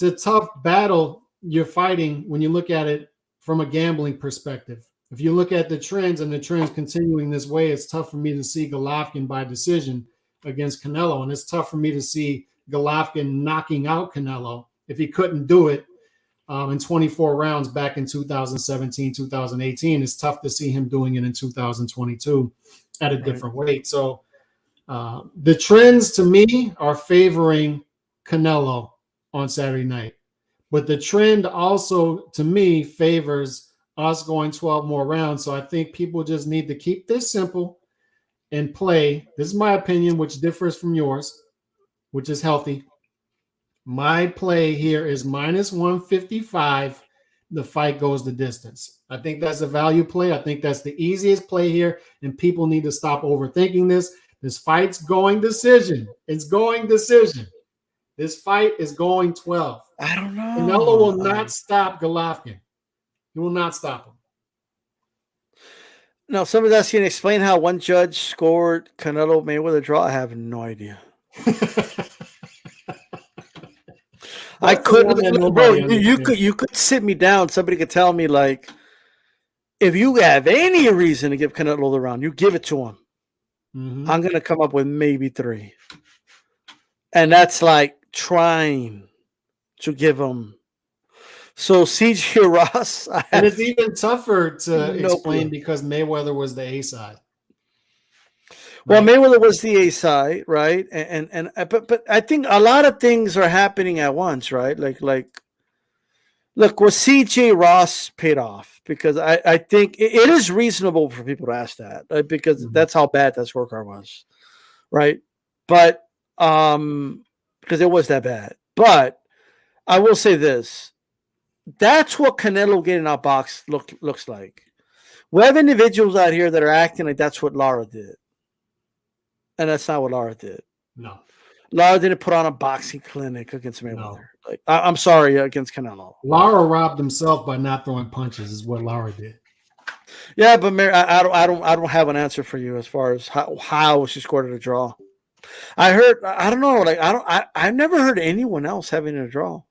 a tough battle you're fighting when you look at it from a gambling perspective. if you look at the trends and the trends continuing this way, it's tough for me to see Golovkin by decision against Canelo. And it's tough for me to see Golovkin knocking out Canelo if he couldn't do it in 24 rounds back in 2017, 2018. It's tough to see him doing it in 2022 at a different weight. So the trends to me are favoring Canelo on Saturday night. But the trend also, to me, favors us going 12 more rounds. So I think people just need to keep this simple and play. This is my opinion, which differs from yours, which is healthy. My play here is minus 155. The fight goes the distance. I think that's a value play. I think that's the easiest play here, and people need to stop overthinking this. This fight's going decision. It's going decision. This fight is going 12. I don't know. Canelo will not stop Golovkin. He will not stop him. Now, somebody's asking to explain how one judge scored Canelo Mayweather draw. I have no idea. I couldn't, bro. You could sit me down. Somebody could tell me, like, if you have any reason to give Canelo the round, you give it to him. Mm-hmm. I'm gonna come up with maybe 3, and that's like trying to give him. So CJ Ross, and it's even tougher to explain because Mayweather was the A side. Well, Mayweather was the A side, right? And but I think a lot of things are happening at once, right? Like look, was CJ Ross paid off? Because I think it is reasonable for people to ask that, right? Because that's how bad that scorecard was, right? But because it was that bad. But I will say this: that's what Canelo getting outboxed looks like. We have individuals out here that are acting like that's what Lara did. And that's not what Lara did. No. Lara didn't put on a boxing clinic against Mayweather. No. Like, I'm sorry, against Canelo. Lara robbed himself by not throwing punches is what Lara did. Yeah, but Mary, I don't have an answer for you as far as how she scored a draw. I don't know, like I've never heard anyone else having a draw.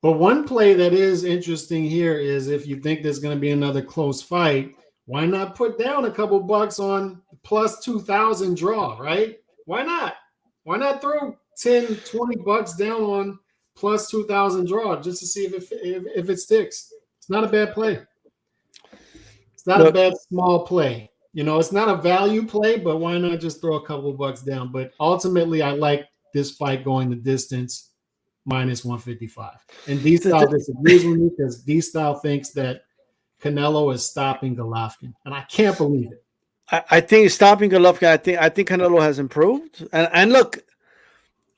But one play that is interesting here is if you think there's going to be another close fight, why not put down a couple bucks on plus 2,000 draw, right? Why not? Why not throw 10, 20 bucks down on plus 2,000 draw just to see if it sticks? It's not a bad play. It's not a bad small play. You know, it's not a value play, but why not just throw a couple bucks down? But ultimately, I like this fight going the distance minus 155. And D-Style disagrees with me because D-Style thinks that Canelo is stopping Golovkin, and I can't believe it. I think stopping Golovkin. I think Canelo has improved, and look,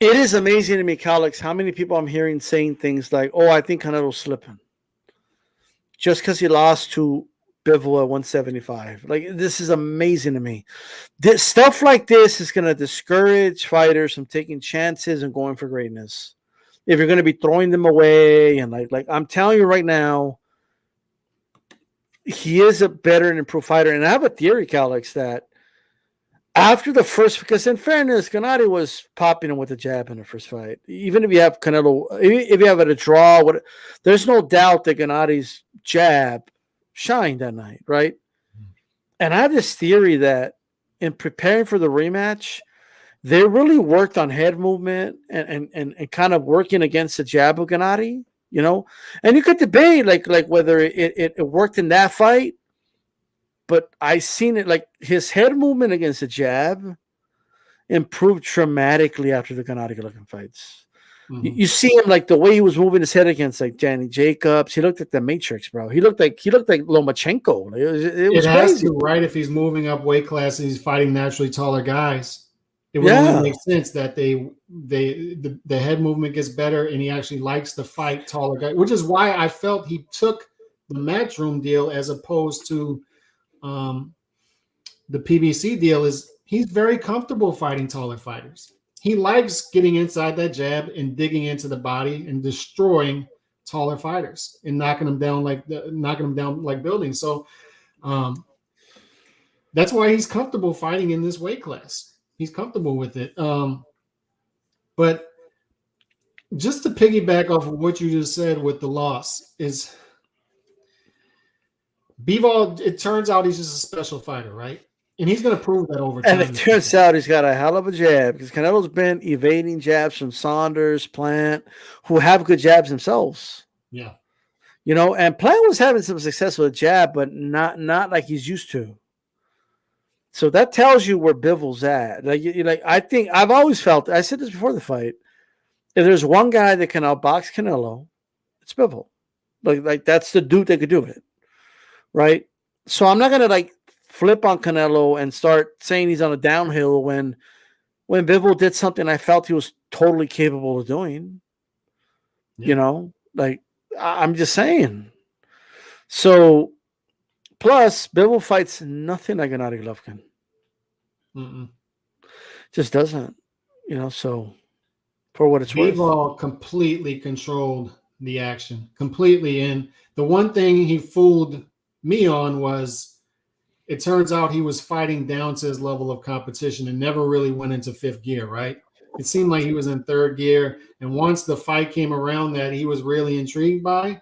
it is amazing to me, Calix, how many people I'm hearing saying things like, "Oh, I think Canelo's slipping," just because he lost to Bivol at 175. Like, this is amazing to me. Stuff like this is going to discourage fighters from taking chances and going for greatness. If you're going to be throwing them away, and like I'm telling you right now, he is a better and improved fighter. And I have a theory, Calix, that after the first, because in fairness, Gennady was popping him with a jab in the first fight. Even if you have Canelo, if you have it a draw, there's no doubt that Gennady's jab shined that night, right? And I have this theory that in preparing for the rematch, they really worked on head movement and kind of working against the jab of Gennady. You know, and you could debate like whether it worked in that fight, but I seen it like his head movement against the jab improved dramatically after the Gennady Golovkin fights. Mm-hmm. You see him like the way he was moving his head against like Danny Jacobs. He looked like the Matrix, bro. He looked like Lomachenko. Like, it was crazy, right? If he's moving up weight classes, he's fighting naturally taller guys. It would only make sense that the head movement gets better and he actually likes to fight taller guys, which is why I felt he took the Matchroom deal as opposed to the PBC deal. Is he's very comfortable fighting taller fighters. He likes getting inside that jab and digging into the body and destroying taller fighters and knocking them down like buildings. So that's why he's comfortable fighting in this weight class. He's comfortable with it. But just to piggyback off of what you just said with the loss is Bivol, it turns out he's just a special fighter, right? And he's going to prove that over And time. it turns out he's got a hell of a jab because Canelo's been evading jabs from Saunders, Plant, who have good jabs themselves. Yeah. You know, and Plant was having some success with a jab, but not like he's used to. So that tells you where Bivol's at. Like I think I've always felt. I said this before the fight. If there's one guy that can outbox Canelo, it's Bivol. Like that's the dude that could do it, right? So I'm not gonna like flip on Canelo and start saying he's on a downhill when Bivol did something I felt he was totally capable of doing. Yeah. You know, like I'm just saying. So plus Bivol fights nothing like Gennady Golovkin. Just doesn't, you know. So for what it's worth, Bivol completely controlled the action completely. And the one thing he fooled me on was it turns out he was fighting down to his level of competition and never really went into fifth gear, right? It seemed like he was in third gear. And once the fight came around that he was really intrigued by,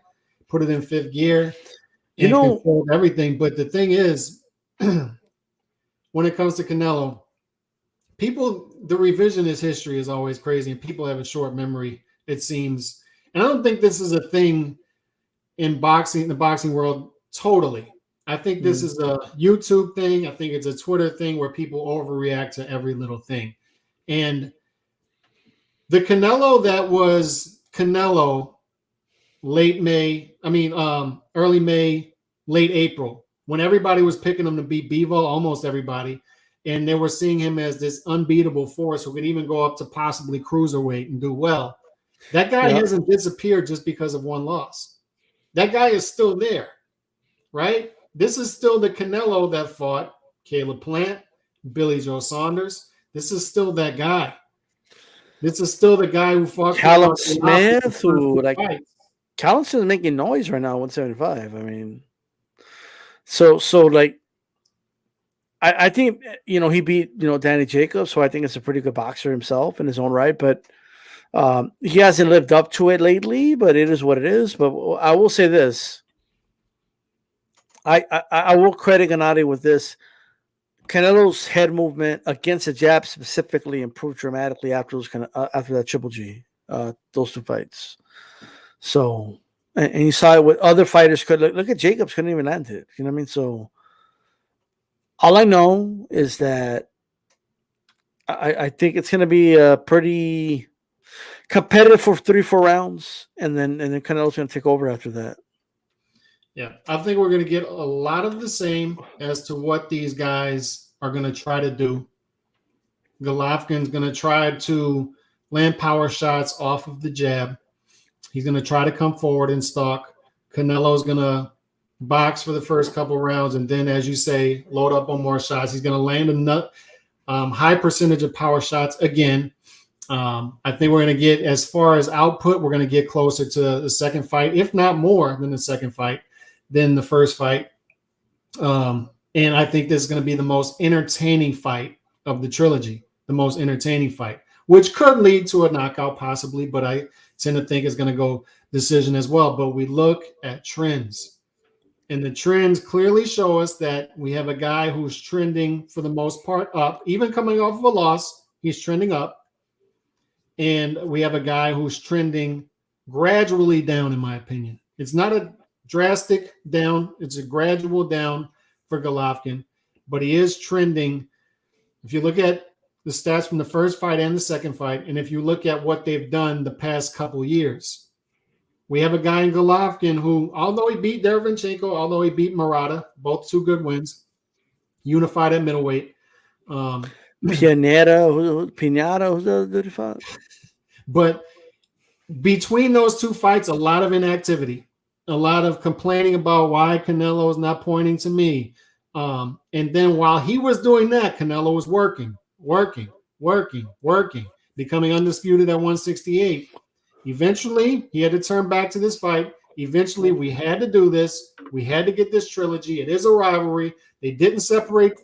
put it in fifth gear and controlled everything. But the thing is, when it comes to Canelo, the revisionist history is always crazy and people have a short memory, it seems. And I don't think this is a thing in boxing, the boxing world, totally. I think this is a YouTube thing. I think it's a Twitter thing where people overreact to every little thing. And the Canelo that was Canelo early May, late April, when everybody was picking him to beat Bivol, almost everybody, and they were seeing him as this unbeatable force who could even go up to possibly cruiserweight and do well. That guy hasn't disappeared just because of one loss. That guy is still there, right? This is still the Canelo that fought Caleb Plant, Billy Joe Saunders. This is still that guy. This is still the guy who fought Callum Smith, Callum Smith is making noise right now, 175. I mean, so like, I think, you know, he beat, you know, Danny Jacobs, so I think it's a pretty good boxer himself in his own right, but he hasn't lived up to it lately, but it is what it is. But I will say this. I will credit Gennady with this. Canelo's head movement against the jab specifically improved dramatically after that Triple G, those two fights. So, and you saw it with other fighters. Look at Jacobs, couldn't even land it. You know what I mean? So, all I know is that I think it's going to be a pretty competitive for 3-4 rounds, and then Canelo's going to take over after that. Yeah, I think we're going to get a lot of the same as to what these guys are going to try to do. Golovkin's going to try to land power shots off of the jab. He's going to try to come forward and stalk. Canelo's going to box for the first couple rounds, and then, as you say, load up on more shots. He's going to land a high percentage of power shots again. I think we're going to get, as far as output, we're going to get closer to the second fight, if not more than the second fight, than the first fight. And I think this is going to be the most entertaining fight of the trilogy, the most entertaining fight, which could lead to a knockout possibly, but I tend to think it's going to go decision as well. But we look at trends, and the trends clearly show us that we have a guy who's trending for the most part up, even coming off of a loss, he's trending up. And we have a guy who's trending gradually down, in my opinion. It's not a drastic down. It's a gradual down for Golovkin, but he is trending. If you look at the stats from the first fight and the second fight, and if you look at what they've done the past couple years, we have a guy in Golovkin who, although he beat Derevyanchenko, although he beat Murata, both two good wins, unified at middleweight. Pinata, who's the dude he fought? But between those two fights, a lot of inactivity, a lot of complaining about why Canelo is not pointing to me. And then while he was doing that, Canelo was working, becoming undisputed at 168. Eventually, he had to turn back to this fight. Eventually, we had to do this. We had to get this trilogy. It is a rivalry. They didn't separate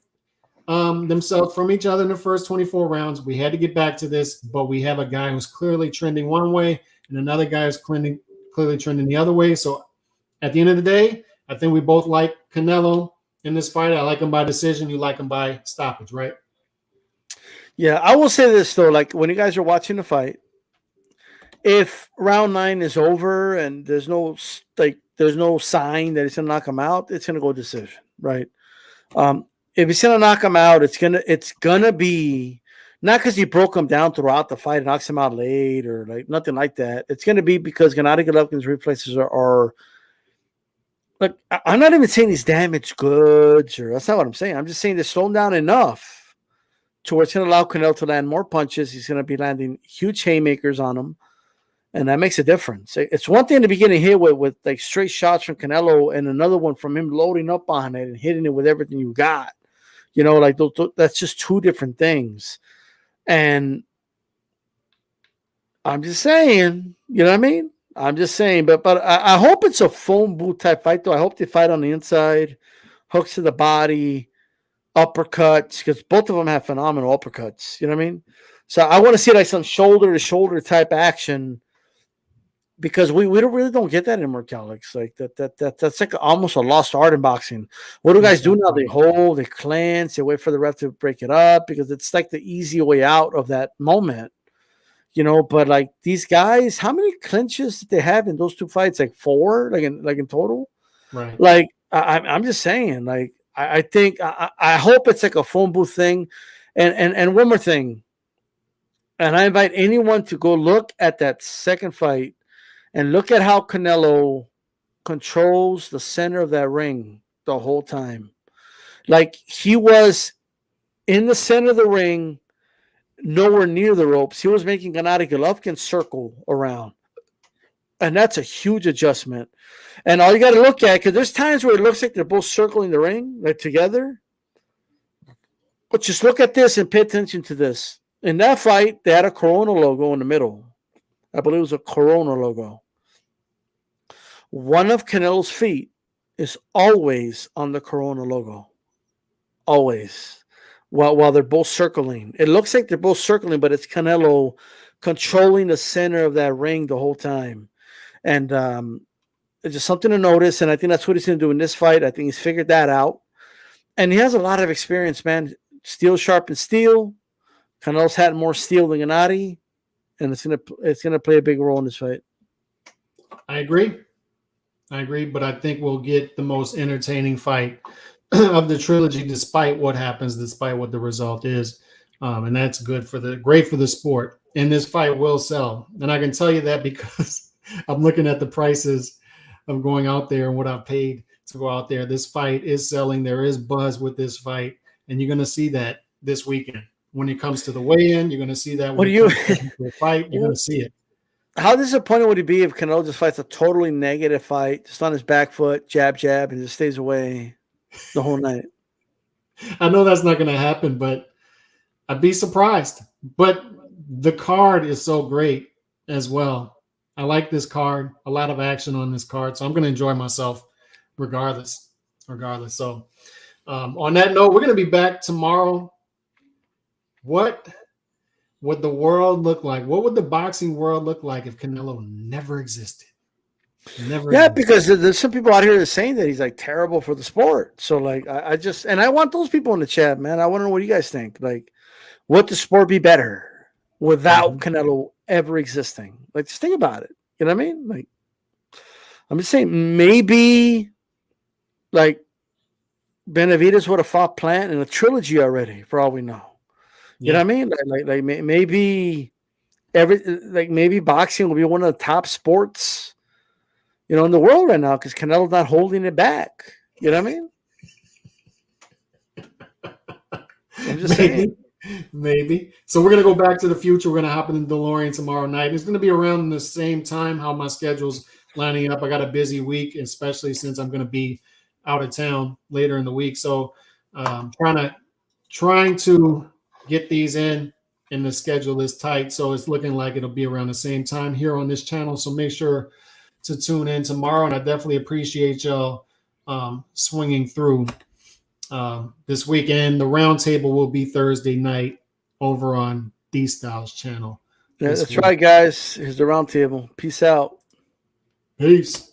themselves from each other in the first 24 rounds. We had to get back to this, but we have a guy who's clearly trending one way and another guy who's clearly trending the other way. So at the end of the day, I think we both like Canelo in this fight. I like him by decision. You like him by stoppage, right? Yeah, I will say this though, like when you guys are watching the fight, if round 9 is over and there's no sign that it's gonna knock him out, it's gonna go decision, right? If he's gonna knock him out, it's gonna be not because he broke him down throughout the fight and knocks him out late or like nothing like that. It's gonna be because Gennady Golovkin's reflexes are like I'm not even saying he's damaged goods or that's not what I'm saying. I'm just saying they're slowing down enough to where it's gonna allow Canelo to land more punches. He's gonna be landing huge haymakers on him. And that makes a difference. It's one thing to be getting hit with like straight shots from Canelo and another one from him loading up on it and hitting it with everything you got. You know, like that's just two different things. And I'm just saying, you know what I mean? I'm just saying, but I hope it's a phone booth type fight, though. I hope they fight on the inside, hooks to the body, uppercuts, because both of them have phenomenal uppercuts. You know what I mean? So I want to see like some shoulder to shoulder type action. Because we don't get that in Alex. Like that's like almost a lost art in boxing. What do guys do now? They hold, they clench, they wait for the ref to break it up because it's like the easy way out of that moment, you know. But like these guys, how many clinches did they have in those two fights? Like 4, like in total. Right. Like I'm just saying. Like I think I hope it's like a phone booth thing. And one more thing. And I invite anyone to go look at that second fight. And look at how Canelo controls the center of that ring the whole time. Like he was in the center of the ring, nowhere near the ropes. He was making Gennady Golovkin circle around. And that's a huge adjustment. And all you got to look at, because there's times where it looks like they're both circling the ring, like together. But just look at this and pay attention to this. In that fight, they had a Corona logo in the middle. I believe it was a Corona logo. One of Canelo's feet is always on the Corona logo. Always. While they're both circling. It looks like they're both circling, but it's Canelo controlling the center of that ring the whole time. And it's just something to notice, and I think that's what he's going to do in this fight. I think he's figured that out. And he has a lot of experience, man. Steel sharpens steel. Canelo's had more steel than Gennady. And it's gonna play a big role in this fight. I agree, but I think we'll get the most entertaining fight of the trilogy, despite what happens, despite what the result is, and that's great for the sport. And this fight will sell, and I can tell you that because I'm looking at the prices of going out there and what I've paid to go out there. This fight is selling. There is buzz with this fight, and you're gonna see that this weekend. When it comes to the weigh-in, you're going to see that. When it comes to the fight, you're going to see it. How disappointed would he be if Canelo just fights a totally negative fight, just on his back foot, jab, and just stays away the whole night? I know that's not going to happen, but I'd be surprised. But the card is so great as well. I like this card. A lot of action on this card, so I'm going to enjoy myself regardless. So on that note, we're going to be back tomorrow. What would the world look like? What would the boxing world look like if Canelo never existed? Because there's some people out here that are saying that he's like terrible for the sport. So like I want those people in the chat, man. I want to know what you guys think. Like, would the sport be better without Canelo ever existing? Like, just think about it. You know what I mean? Like, I'm just saying maybe like Benavidez would have fought Plant in a trilogy already, for all we know. You know what I mean? Like maybe maybe boxing will be one of the top sports, you know, in the world right now because Canelo's not holding it back. You know what I mean? I'm just saying. Maybe. So we're gonna go back to the future. We're gonna hop in the DeLorean tomorrow night. It's gonna be around the same time. How my schedule's lining up. I got a busy week, especially since I'm gonna be out of town later in the week. So trying to get these in, and the schedule is tight. So it's looking like it'll be around the same time here on this channel. So make sure to tune in tomorrow. And I definitely appreciate y'all swinging through this weekend. The roundtable will be Thursday night over on D-Styles channel. Yeah, that's right, guys. Here's the roundtable. Peace out. Peace.